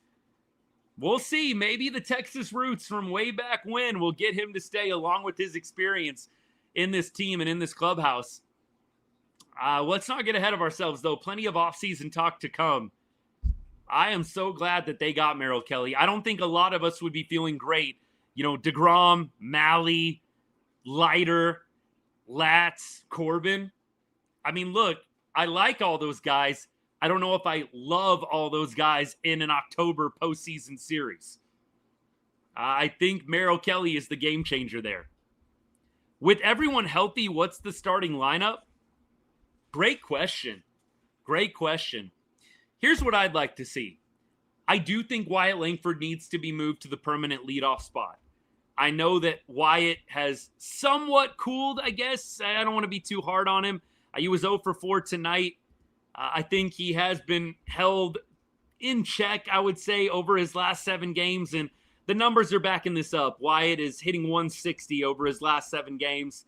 We'll see. Maybe the Texas roots from way back when will get him to stay along with his experience in this team and in this clubhouse. Let's not get ahead of ourselves, though. Plenty of offseason talk to come. I am so glad that they got Merrill Kelly. I don't think a lot of us would be feeling great. You know, DeGrom, Malley, Leiter, Latz, Corbin. I mean, look, I like all those guys. I don't know if I love all those guys in an October postseason series. I think Merrill Kelly is the game changer there. With everyone healthy, what's the starting lineup? Great question. Great question. Here's what I'd like to see. I do think Wyatt Langford needs to be moved to the permanent leadoff spot. I know that Wyatt has somewhat cooled, I guess. I don't want to be too hard on him. He was 0 for 4 tonight. I think he has been held in check, I would say, over his last 7 games. And the numbers are backing this up. Wyatt is hitting 160 over his last 7 games.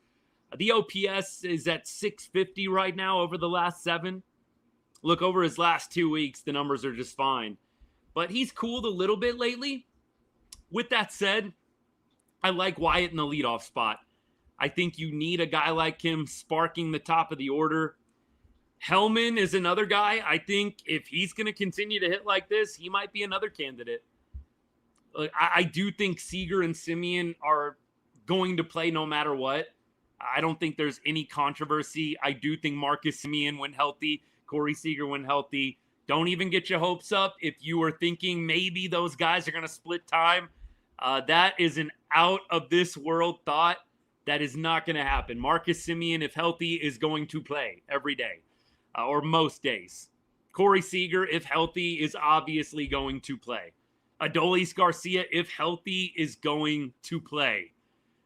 The OPS is at 650 right now over the last 7. Look, over his last 2 weeks, the numbers are just fine. But he's cooled a little bit lately. With that said, I like Wyatt in the leadoff spot. I think you need a guy like him sparking the top of the order. Helman is another guy. I think if he's going to continue to hit like this, he might be another candidate. I do think Seager and Semien are going to play no matter what. I don't think there's any controversy. I do think Marcus Semien, when healthy, Corey Seager, when healthy. Don't even get your hopes up if you were thinking maybe those guys are going to split time. That is an out-of-this-world thought. That is not going to happen. Marcus Semien, if healthy, is going to play every day or most days. Corey Seager, if healthy, is obviously going to play. Adolis Garcia, if healthy, is going to play.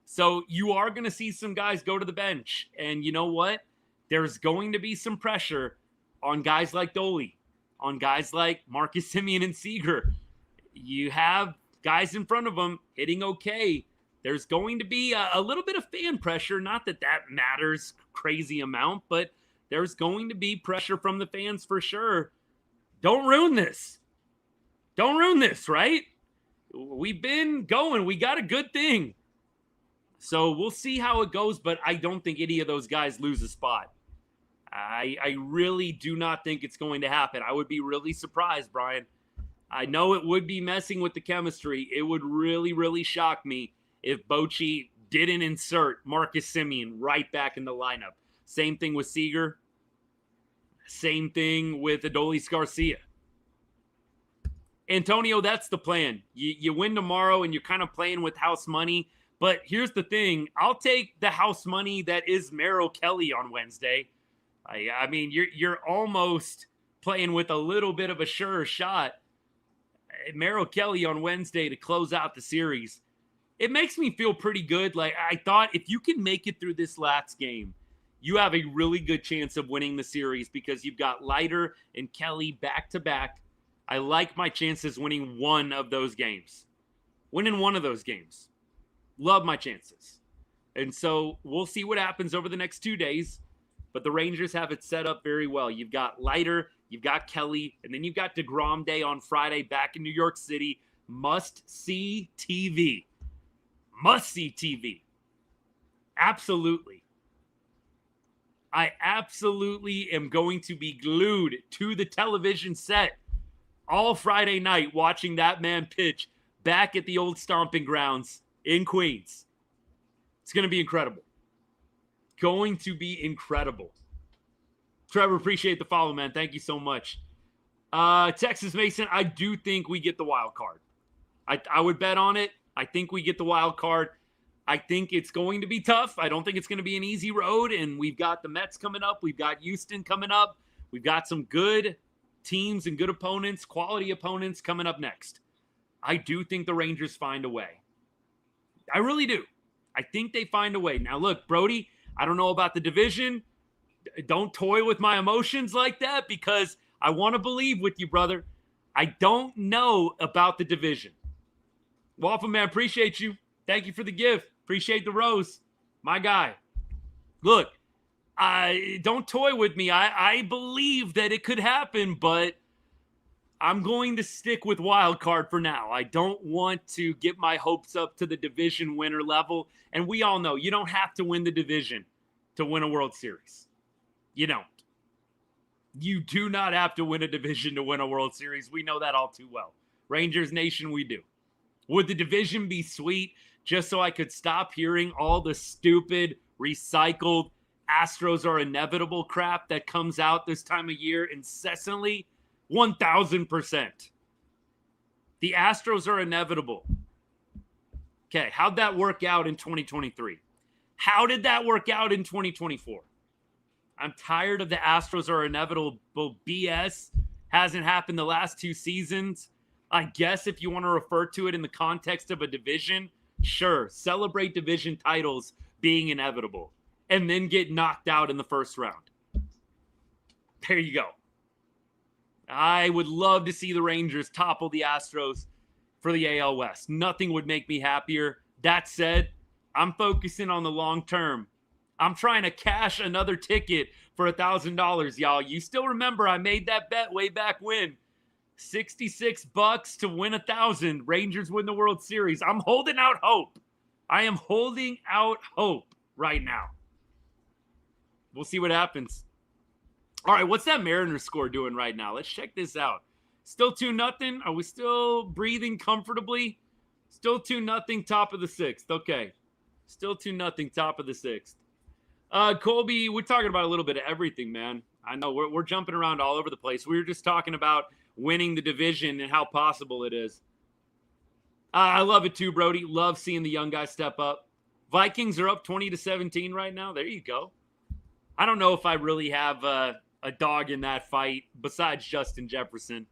So you are going to see some guys go to the bench. And you know what? There's going to be some pressure on guys like Dolly, on guys like Marcus Semien and Seager. You have guys in front of them hitting okay. There's going to be a little bit of fan pressure. Not that that matters crazy amount, but there's going to be pressure from the fans for sure. Don't ruin this. Don't ruin this, right? We've been going. We got a good thing. So we'll see how it goes, but I don't think any of those guys lose a spot. I really do not think it's going to happen. I would be really surprised, Brian. I know it would be messing with the chemistry. It would really, really shock me if Bochy didn't insert Marcus Semien right back in the lineup. Same thing with Seager. Same thing with Adolis Garcia. Antonio, that's the plan. You win tomorrow and you're kind of playing with house money. But here's the thing. I'll take the house money that is Merrill Kelly on Wednesday. I mean, you're almost playing with a little bit of a sure shot. Merrill Kelly on Wednesday to close out the series. It makes me feel pretty good. Like, I thought if you can make it through this last game, you have a really good chance of winning the series because you've got Leiter and Kelly back-to-back. I like my chances winning one of those games. winning one of those games. Love my chances. And so we'll see what happens over the next 2 days. But the Rangers have it set up very well. You've got Leiter, you've got Kelly, and then you've got DeGrom Day on Friday back in New York City. Must-see TV. Must-see TV. Absolutely. I absolutely am going to be glued to the television set all Friday night watching that man pitch back at the old stomping grounds in Queens. It's going to be incredible. Going to be incredible. Trevor, appreciate the follow, man. Thank you so much. Texas Mason, I do think we get the wild card. I would bet on it. I think we get the wild card. I think it's going to be tough. I don't think it's going to be an easy road. And we've got the Mets coming up. We've got Houston coming up. We've got some good teams and good opponents, quality opponents coming up next. I do think the Rangers find a way. I really do. I think they find a way. Now, look, Brody, I don't know about the division. Don't toy with my emotions like that because I want to believe with you, brother. I don't know about the division. Waffle Man, appreciate you. Thank you for the gift. Appreciate the rose. My guy. Look, don't toy with me. I believe that it could happen, but I'm going to stick with wild card for now. I don't want to get my hopes up to the division winner level. And we all know you don't have to win the division to win a World Series. You don't. You do not have to win a division to win a World Series. We know that all too well. Rangers Nation, we do. Would the division be sweet just so I could stop hearing all the stupid, recycled Astros are inevitable crap that comes out this time of year incessantly? 1,000%. The Astros are inevitable. Okay, how'd that work out in 2023? How did that work out in 2024? I'm tired of the Astros are inevitable BS. Hasn't happened the last 2 seasons. I guess if you want to refer to it in the context of a division, sure, celebrate division titles being inevitable and then get knocked out in the first round. There you go. I would love to see the Rangers topple the Astros for the AL West. Nothing would make me happier. That said, I'm focusing on the long term. I'm trying to cash another ticket for $1,000, y'all. You still remember I made that bet way back when. $66 to win 1,000. Rangers win the World Series. I'm holding out hope. I am holding out hope right now. We'll see what happens. All right, what's that Mariners score doing right now? Let's check this out. Still 2-0. Are we still breathing comfortably? Still 2-0, top of the 6th. Okay. Still 2-0, top of the 6th. Colby, we're talking about a little bit of everything, man. I know we're jumping around all over the place. We were just talking about winning the division and how possible it is. I love it too, Brody. Love seeing the young guys step up. Vikings are up 20-17 right now. There you go. I don't know if I really have a dog in that fight besides Justin Jefferson.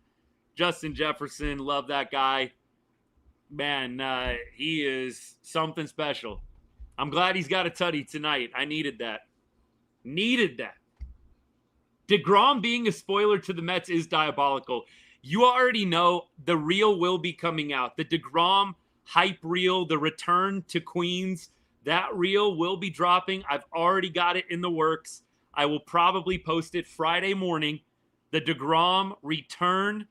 Justin Jefferson, love that guy. Man, he is something special. I'm glad he's got a tutty tonight. I needed that. DeGrom being a spoiler to the Mets is diabolical. You already know the reel will be coming out. The DeGrom hype reel, the return to Queens, that reel will be dropping. I've already got it in the works. I will probably post it Friday morning. The DeGrom return.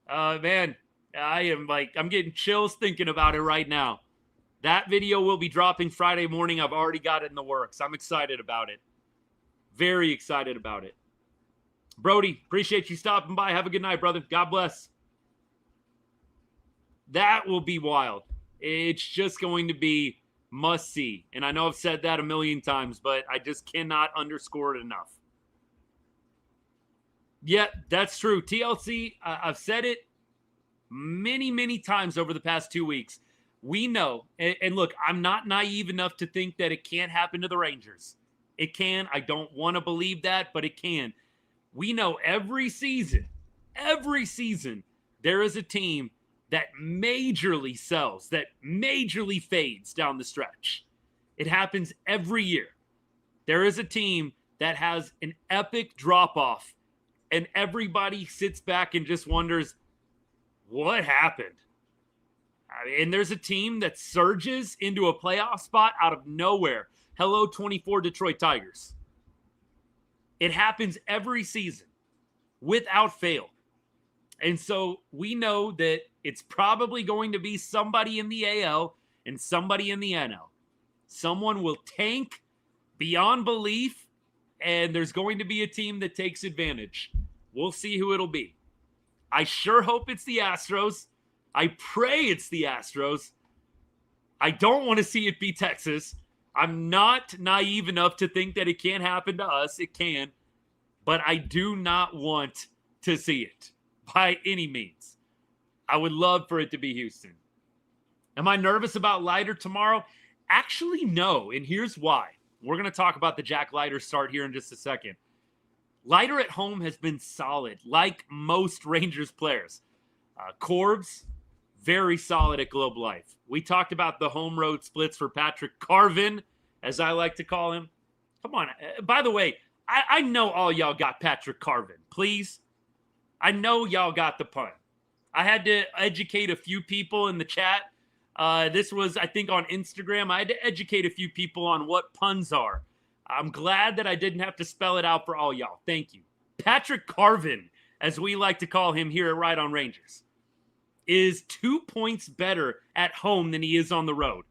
Man, I'm getting chills thinking about it right now. That video will be dropping Friday morning. I've already got it in the works. I'm excited about it. Very excited about it. Brody, appreciate you stopping by. Have a good night, brother. God bless. That will be wild. It's just going to be must see. And I know I've said that a million times, but I just cannot underscore it enough. Yeah, that's true. TLC, I've said it many, many times over the past 2 weeks. We know, and look, I'm not naive enough to think that it can't happen to the Rangers. It can. I don't want to believe that, but it can. We know every season, there is a team that majorly sells, that majorly fades down the stretch. It happens every year. There is a team that has an epic drop-off, and everybody sits back and just wonders, what happened? And there's a team that surges into a playoff spot out of nowhere. Hello, 24 Detroit Tigers. It happens every season without fail. And so we know that it's probably going to be somebody in the AL and somebody in the NL. Someone will tank beyond belief, and there's going to be a team that takes advantage. We'll see who it'll be. I sure hope it's the Astros. I pray it's the Astros. I don't want to see it be Texas. I'm not naive enough to think that it can't happen to us. It can. But I do not want to see it by any means. I would love for it to be Houston. Am I nervous about Leiter tomorrow? Actually, no. And here's why. We're going to talk about the Jack Leiter start here in just a second. Leiter at home has been solid, like most Rangers players. Corbs, very solid at Globe Life. We talked about the home road splits for Patrick Carvin, as I like to call him. Come on. By the way, I know all y'all got Patrick Carvin. Please. I know y'all got the pun. I had to educate a few people in the chat. This was, I think, on Instagram. I had to educate a few people on what puns are. I'm glad that I didn't have to spell it out for all y'all. Thank you. Patrick Carvin, as we like to call him here at Right on Rangers, is 2 points better at home than he is on the road.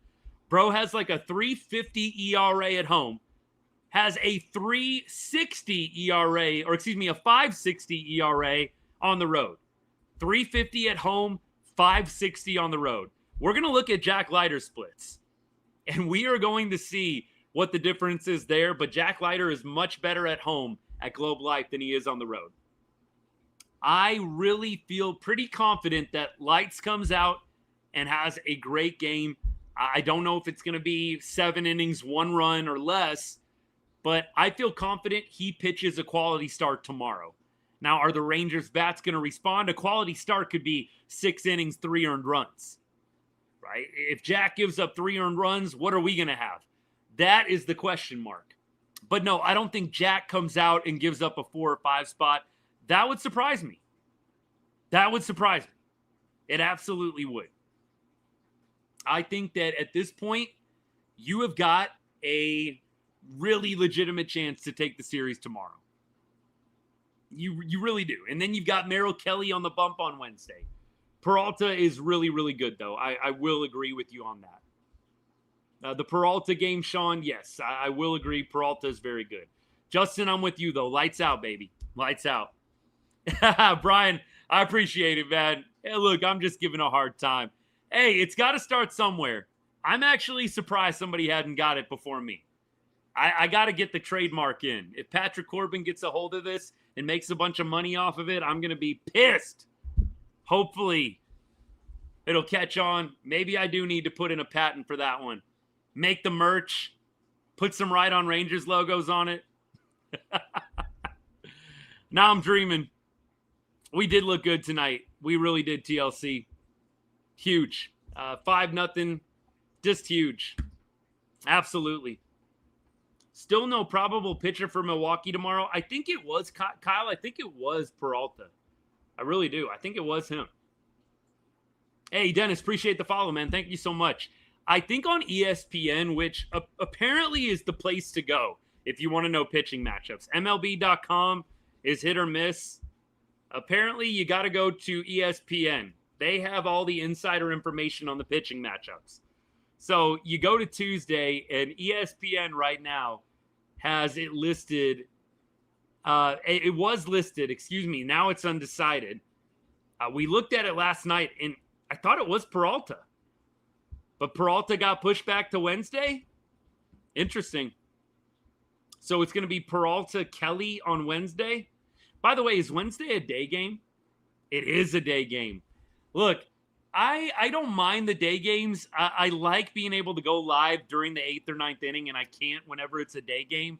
Bro has like a 3.50 ERA at home, has a 3.60 ERA, or excuse me, a 5.60 ERA on the road. 3.50 at home, 5.60 on the road. We're going to look at Jack Leiter splits, and we are going to see what the difference is there, but Jack Leiter is much better at home at Globe Life than he is on the road. I really feel pretty confident that Lights comes out and has a great game. I don't know if it's going to be 7 innings, 1 run or less, but I feel confident he pitches a quality start tomorrow. Now, are the Rangers' bats going to respond? A quality start could be 6 innings, 3 earned runs, right? If Jack gives up 3 earned runs, what are we going to have? That is the question mark. But no, I don't think Jack comes out and gives up a 4 or 5 spot. That would surprise me. That would surprise me. It absolutely would. I think that at this point, you have got a really legitimate chance to take the series tomorrow. You really do. And then you've got Merrill Kelly on the bump on Wednesday. Peralta is really, really good, though. I will agree with you on that. The Peralta game, Sean, yes, I will agree. Peralta is very good. Justin, I'm with you, though. Lights out, baby. Lights out. Brian, I appreciate it, man. Hey, look, I'm just giving a hard time. Hey, it's got to start somewhere. I'm actually surprised somebody hadn't got it before me. I got to get the trademark in. If Patrick Corbin gets a hold of this and makes a bunch of money off of it, I'm going to be pissed. Hopefully, it'll catch on. Maybe I do need to put in a patent for that one. Make the merch. Put some Right on Rangers logos on it. Now I'm dreaming. We did look good tonight. We really did, TLC. Huge. 5-0. Just huge. Absolutely. Still no probable pitcher for Milwaukee tomorrow. I think it was Kyle. I think it was Peralta. I really do. I think it was him. Hey, Dennis, appreciate the follow, man. Thank you so much. I think on ESPN, which apparently is the place to go if you want to know pitching matchups. MLB.com is hit or miss. Apparently, you got to go to ESPN. They have all the insider information on the pitching matchups. So you go to Tuesday, and ESPN right now has it listed. It was listed, excuse me. Now it's undecided. We looked at it last night, and I thought it was Peralta. But Peralta got pushed back to Wednesday? Interesting. So it's going to be Peralta Kelly on Wednesday. By the way, is Wednesday a day game? It is a day game. Look, I don't mind the day games. I like being able to go live during the 8th or 9th inning, and I can't whenever it's a day game.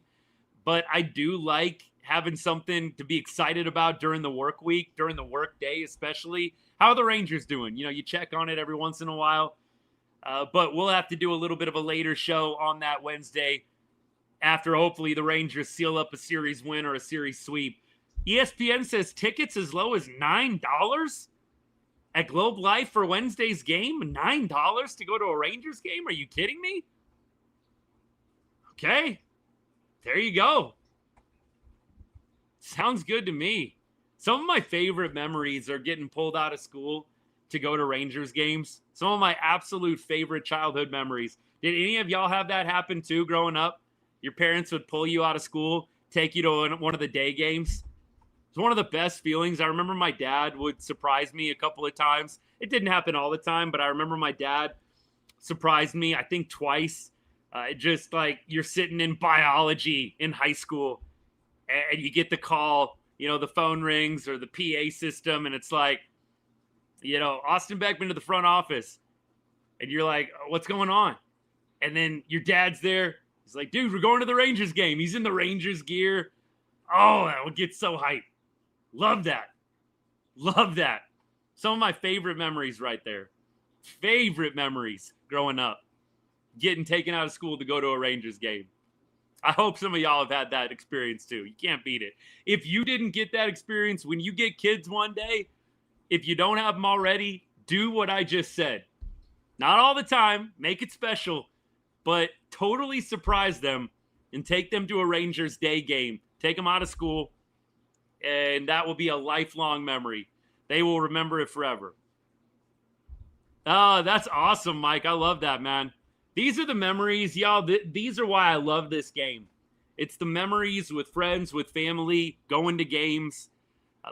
But I do like having something to be excited about during the work week, during the work day especially. How are the Rangers doing? You know, you check on it every once in a while. But we'll have to do a little bit of a later show on that Wednesday after hopefully the Rangers seal up a series win or a series sweep. ESPN says tickets as low as $9 at Globe Life for Wednesday's game? $9 to go to a Rangers game? Are you kidding me? Okay. There you go. Sounds good to me. Some of my favorite memories are getting pulled out of school to go to Rangers games. Some of my absolute favorite childhood memories. Did any of y'all have that happen too growing up? Your parents would pull you out of school, take you to one of the day games. It's one of the best feelings. I remember my dad would surprise me a couple of times. It didn't happen all the time, but I remember my dad surprised me, I think twice. Just like you're sitting in biology in high school and you get the call, the phone rings or the PA system, and it's like, Austin Beckman to the front office. And you're like, what's going on? And then your dad's there. He's like, dude, we're going to the Rangers game. He's in the Rangers gear. Oh, that would get so hyped. Love that. Love that. Some of my favorite memories right there. Favorite memories growing up. Getting taken out of school to go to a Rangers game. I hope some of y'all have had that experience too. You can't beat it. If you didn't get that experience, when you get kids one day, if you don't have them already, do what I just said. Not all the time. Make it special. But totally surprise them and take them to a Rangers day game. Take them out of school. And that will be a lifelong memory. They will remember it forever. Oh, that's awesome, Mike. I love that, man. These are the memories, y'all. These are why I love this game. It's the memories with friends, with family, going to games.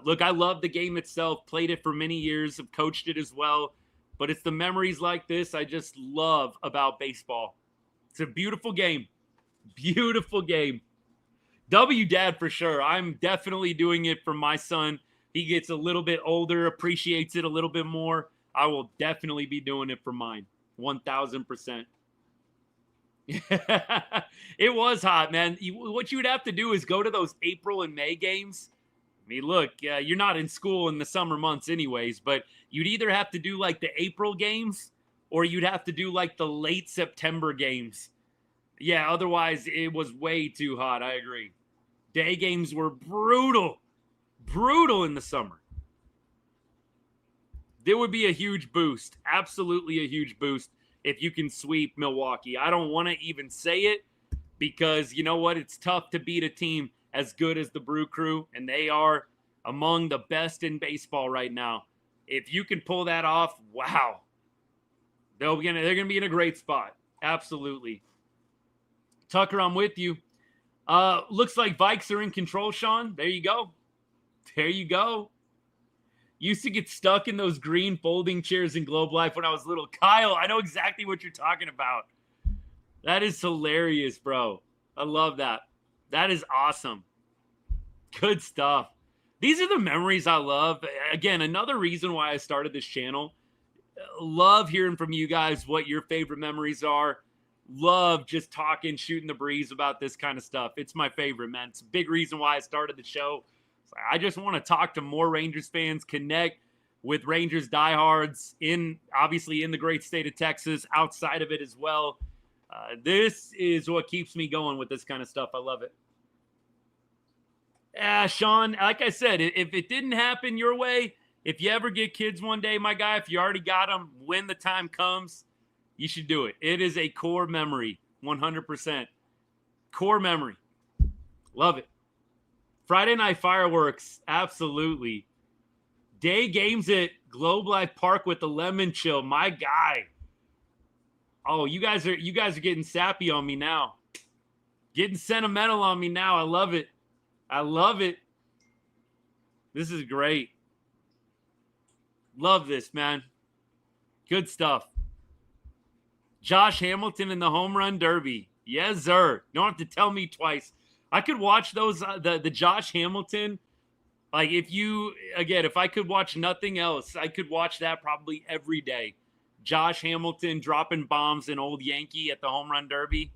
Look, I love the game itself. Played it for many years. Have coached it as well. But it's the memories like this I just love about baseball. It's a beautiful game. Beautiful game. W Dad for sure. I'm definitely doing it for my son. He gets a little bit older, appreciates it a little bit more. I will definitely be doing it for mine. 1,000%. It was hot, man. What you would have to do is go to those April and May games. I mean, look, you're not in school in the summer months anyways, but you'd either have to do like the April games or you'd have to do like the late September games. Yeah, otherwise it was way too hot. I agree. Day games were brutal. Brutal in the summer. There would be a huge boost. Absolutely a huge boost if you can sweep Milwaukee. I don't want to even say it because you know what? It's tough to beat a team as good as the Brew Crew, and they are among the best in baseball right now. If you can pull that off, wow. They're gonna be in a great spot. Absolutely. Tucker, I'm with you. Looks like Vikes are in control, Sean. There you go. There you go. Used to get stuck in those green folding chairs in Globe Life when I was little. Kyle, I know exactly what you're talking about. That is hilarious, bro. I love that. That is awesome. Good stuff. These are the memories I love. Again, another reason why I started this channel. Love hearing from you guys what your favorite memories are. Love just talking, shooting the breeze about this kind of stuff. It's my favorite, man. It's a big reason why I started the show. I just want to talk to more Rangers fans, connect with Rangers diehards obviously in the great state of Texas, outside of it as well. This is what keeps me going with this kind of stuff. I love it. Sean, like I said, if it didn't happen your way, if you ever get kids one day, my guy, if you already got them, when the time comes, you should do it. It is a core memory, 100%. Core memory. Love it. Friday night fireworks, absolutely. Day games at Globe Life Park with the lemon chill, my guy. Oh, you guys are getting sappy on me now. Getting sentimental on me now. I love it. I love it. This is great. Love this, man. Good stuff. Josh Hamilton in the home run derby. Yes, sir. Don't have to tell me twice. I could watch those, the Josh Hamilton. Like if I could watch nothing else, I could watch that probably every day. Josh Hamilton dropping bombs in Old Yankee at the home run derby.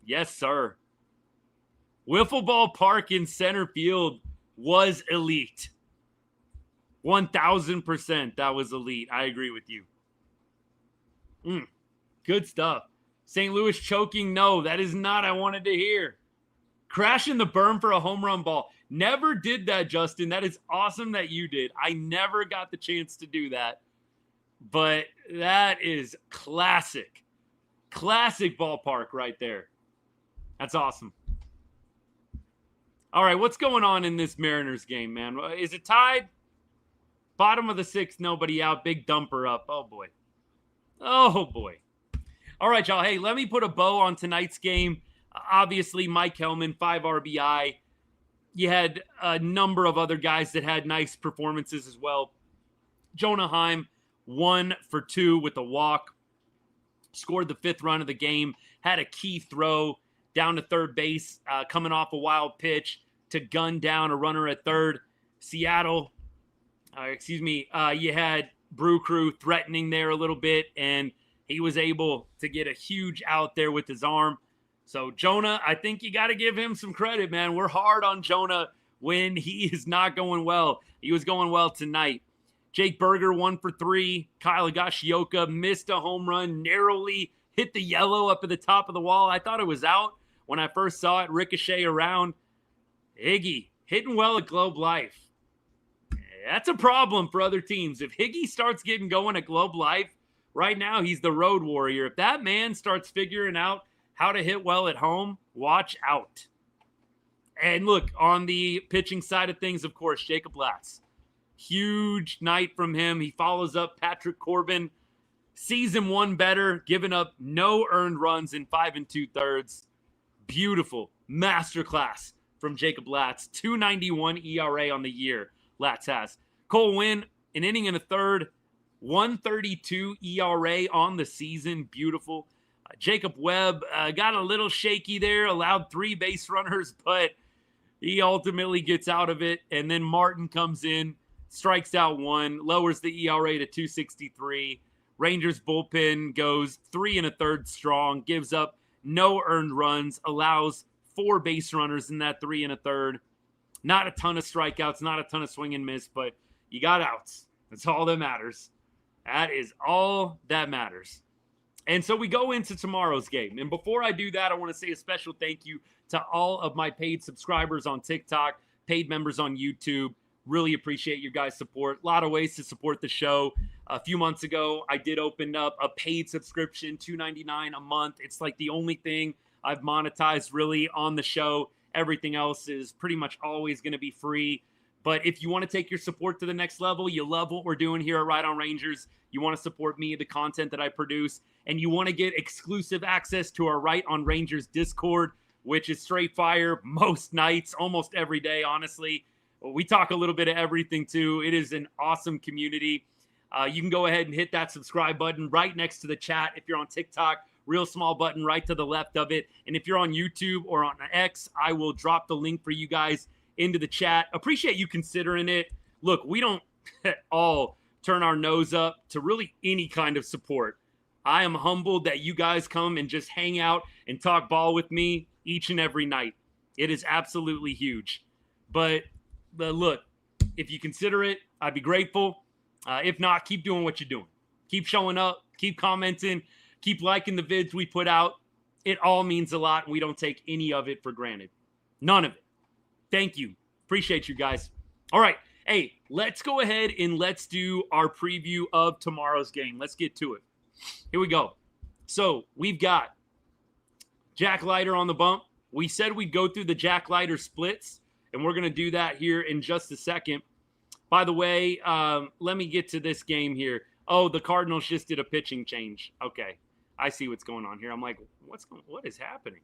Yes, sir. Wiffle Ball Park in center field was elite. 1,000% that was elite. I agree with you. Good stuff. St. Louis choking. No, that is not I wanted to hear. Crashing the berm for a home run ball. Never did that, Justin. That is awesome that you did. I never got the chance to do that. But that is classic. Classic ballpark right there. That's awesome. All right, what's going on in this Mariners game, man? Is it tied? Bottom of the sixth, nobody out. Big dumper up. Oh, boy. Oh, boy. All right, y'all. Hey, let me put a bow on tonight's game. Obviously, Mike Helman, 5 RBI. You had a number of other guys that had nice performances as well. Jonah Heim, 1 for 2 with a walk. Scored the 5th run of the game. Had a key throw down to third base, coming off a wild pitch to gun down a runner at third. Seattle, you had Brew Crew threatening there a little bit, and he was able to get a huge out there with his arm. So Jonah, I think you got to give him some credit, man. We're hard on Jonah when he is not going well. He was going well tonight. Jake Berger, 1 for 3. Kyle Higashioka missed a home run, narrowly hit the yellow up at the top of the wall. I thought it was out when I first saw it ricochet around. Higgy, hitting well at Globe Life. That's a problem for other teams. If Higgy starts getting going at Globe Life, right now he's the road warrior. If that man starts figuring out how to hit well at home, watch out. And look, on the pitching side of things, of course, Jacob Latz. Huge night from him. He follows up Patrick Corbin. Season 1 better, giving up no earned runs in 5 2/3. Beautiful masterclass from Jacob Latz. 2.91 ERA on the year Latz has. Cole Winn, an inning and a third. 1.32 ERA on the season. Beautiful. Jacob Webb got a little shaky there, allowed 3 base runners, but he ultimately gets out of it. And then Martin comes in, strikes out 1, lowers the ERA to 2.63. Rangers bullpen goes 3 1/3 strong, gives up no earned runs, allows 4 base runners in that 3 1/3. Not a ton of strikeouts, not a ton of swing and miss, but you got outs. That's all that matters. That is all that matters. And so we go into tomorrow's game. And before I do that, I want to say a special thank you to all of my paid subscribers on TikTok, paid members on YouTube. Really appreciate your guys' support. A lot of ways to support the show. A few months ago, I did open up a paid subscription, $2.99 a month. It's like the only thing I've monetized really on the show. Everything else is pretty much always going to be free. But if you want to take your support to the next level, you love what we're doing here at Right On Rangers, you want to support me, the content that I produce, and you want to get exclusive access to our Right On Rangers Discord, which is straight fire most nights, almost every day, honestly. We talk a little bit of everything, too. It is an awesome community. You can go ahead and hit that subscribe button right next to the chat. If you're on TikTok, real small button right to the left of it. And if you're on YouTube or on X, I will drop the link for you guys into the chat. Appreciate you considering it. Look, we don't all turn our nose up to really any kind of support. I am humbled that you guys come and just hang out and talk ball with me each and every night. It is absolutely huge. But look, if you consider it, I'd be grateful. If not, keep doing what you're doing. Keep showing up, keep commenting, keep liking the vids we put out. It all means a lot, and we don't take any of it for granted. None of it. Thank you. Appreciate you guys. All right. Hey, let's go ahead and let's do our preview of tomorrow's game. Let's get to it. Here we go. So we've got Jack Leiter on the bump. We said we'd go through the Jack Leiter splits, and we're going to do that here in just a second. By the way, let me get to this game here. Oh, the Cardinals just did a pitching change. Okay. I see what's going on here. I'm like, what is happening?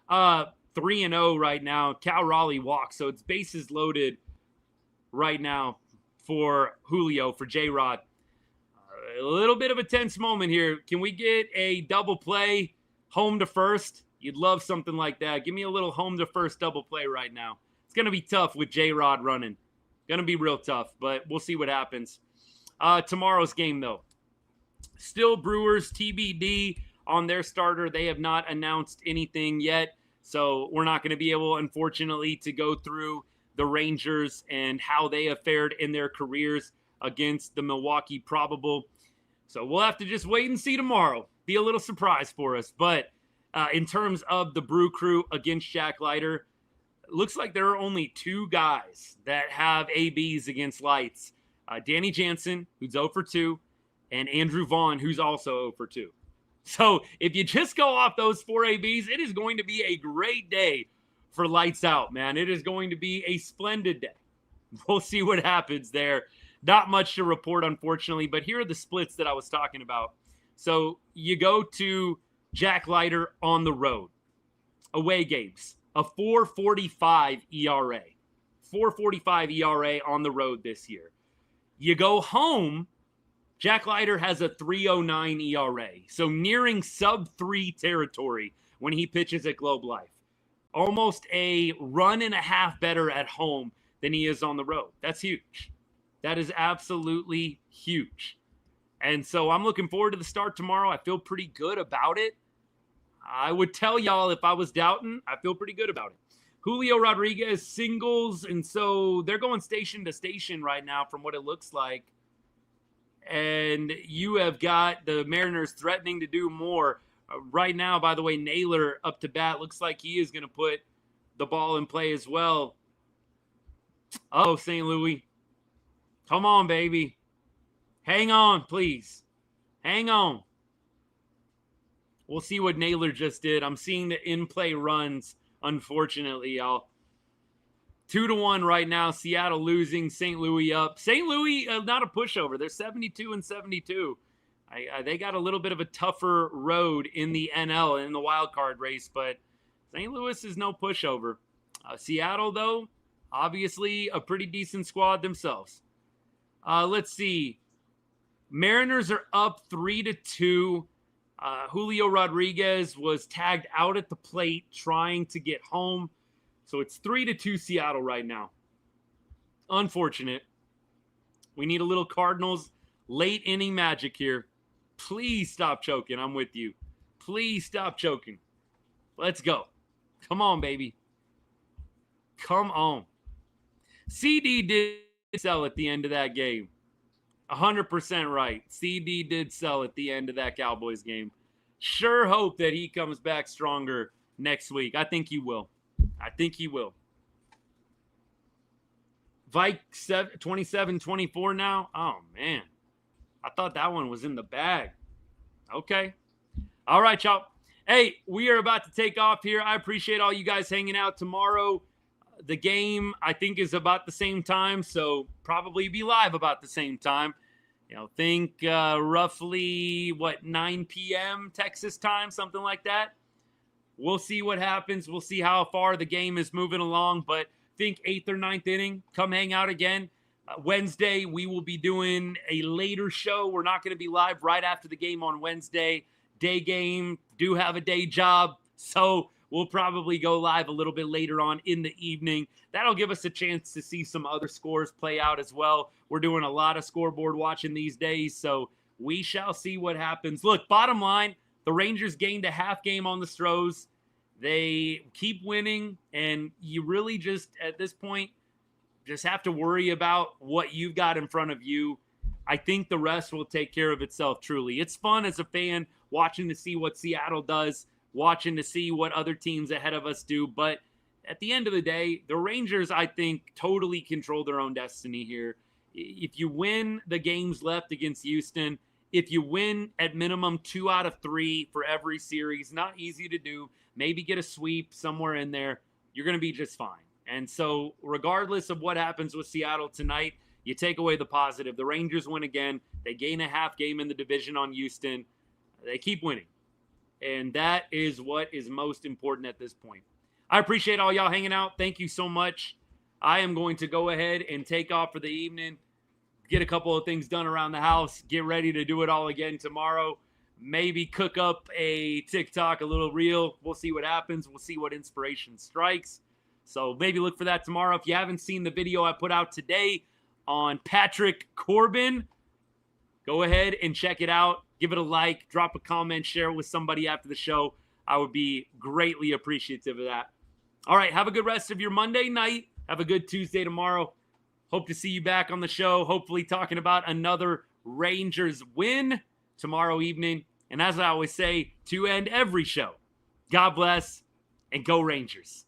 3-0 right now. Cal Raleigh walks. So it's bases loaded right now for Julio, for J-Rod. A little bit of a tense moment here. Can we get a double play, home to first? You'd love something like that. Give me a little home to first double play right now. It's going to be tough with J-Rod running. Going to be real tough, but we'll see what happens. Tomorrow's game, though. Still Brewers TBD on their starter. They have not announced anything yet, so we're not going to be able, unfortunately, to go through the Rangers and how they have fared in their careers against the Milwaukee probable. So we'll have to just wait and see tomorrow. Be a little surprise for us. But in terms of the Brew Crew against Jack Leiter, looks like there are only two guys that have ABs against Lights. Danny Jansen, who's 0 for 2, and Andrew Vaughn, who's also 0 for 2. So if you just go off those 4 ABs, it is going to be a great day for Lights Out, man. It is going to be a splendid day. We'll see what happens there. Not much to report, unfortunately, but here are the splits that I was talking about. So you go to Jack Leiter on the road. Away games, a 4.45 ERA. 4.45 ERA on the road this year. You go home, Jack Leiter has a 3.09 ERA. So nearing sub-3 territory when he pitches at Globe Life. Almost a run and a half better at home than he is on the road. That's huge. That is absolutely huge. And so I'm looking forward to the start tomorrow. I feel pretty good about it. I would tell y'all if I was doubting, I feel pretty good about it. Julio Rodriguez singles, and so they're going station to station right now from what it looks like. And you have got the Mariners threatening to do more. Right now, by the way, Naylor up to bat. Looks like he is going to put the ball in play as well. Oh, St. Louis. Come on, baby. Hang on, please. Hang on. We'll see what Naylor just did. I'm seeing the in-play runs, unfortunately, y'all. 2-1 right now. Seattle losing. St. Louis up. St. Louis, not a pushover. They're 72-72. They got a little bit of a tougher road in the NL, in the wild card race, but St. Louis is no pushover. Seattle, though, obviously a pretty decent squad themselves. Let's see. Mariners are up 3-2. Julio Rodriguez was tagged out at the plate trying to get home. So it's 3-2 Seattle right now. Unfortunate. We need a little Cardinals late inning magic here. Please stop choking. I'm with you. Please stop choking. Let's go. Come on, baby. Come on. CD did sell at the end of that game. 100% right. CD did sell at the end of that Cowboys game. Sure hope that he comes back stronger next week. I think he will. I think he will. Vike 27-24 now. Oh, man. I thought that one was in the bag. Okay. All right, y'all. Hey, we are about to take off here. I appreciate all you guys hanging out tomorrow. The game, I think, is about the same time, so probably be live about the same time. Think roughly, 9 p.m. Texas time, something like that. We'll see what happens. We'll see how far the game is moving along, but think 8th or 9th inning. Come hang out again. Wednesday, we will be doing a later show. We're not going to be live right after the game on Wednesday. Day game, do have a day job, so we'll probably go live a little bit later on in the evening. That'll give us a chance to see some other scores play out as well. We're doing a lot of scoreboard watching these days, so we shall see what happens. Look, bottom line, the Rangers gained a half game on the Stros. They keep winning, and you really just, at this point, just have to worry about what you've got in front of you. I think the rest will take care of itself, truly. It's fun as a fan watching to see what Seattle does, watching to see what other teams ahead of us do. But at the end of the day, the Rangers, I think, totally control their own destiny here. If you win the games left against Houston, if you win at minimum 2 out of 3 for every series, not easy to do, maybe get a sweep somewhere in there, you're going to be just fine. And so regardless of what happens with Seattle tonight, you take away the positive. The Rangers win again. They gain a half game in the division on Houston. They keep winning. And that is what is most important at this point. I appreciate all y'all hanging out. Thank you so much. I am going to go ahead and take off for the evening, get a couple of things done around the house, get ready to do it all again tomorrow. Maybe cook up a TikTok, a little reel. We'll see what happens. We'll see what inspiration strikes. So maybe look for that tomorrow. If you haven't seen the video I put out today on Patrick Corbin, go ahead and check it out. Give it a like, drop a comment, share it with somebody after the show. I would be greatly appreciative of that. All right, have a good rest of your Monday night. Have a good Tuesday tomorrow. Hope to see you back on the show, hopefully talking about another Rangers win tomorrow evening. And as I always say, to end every show, God bless and go Rangers.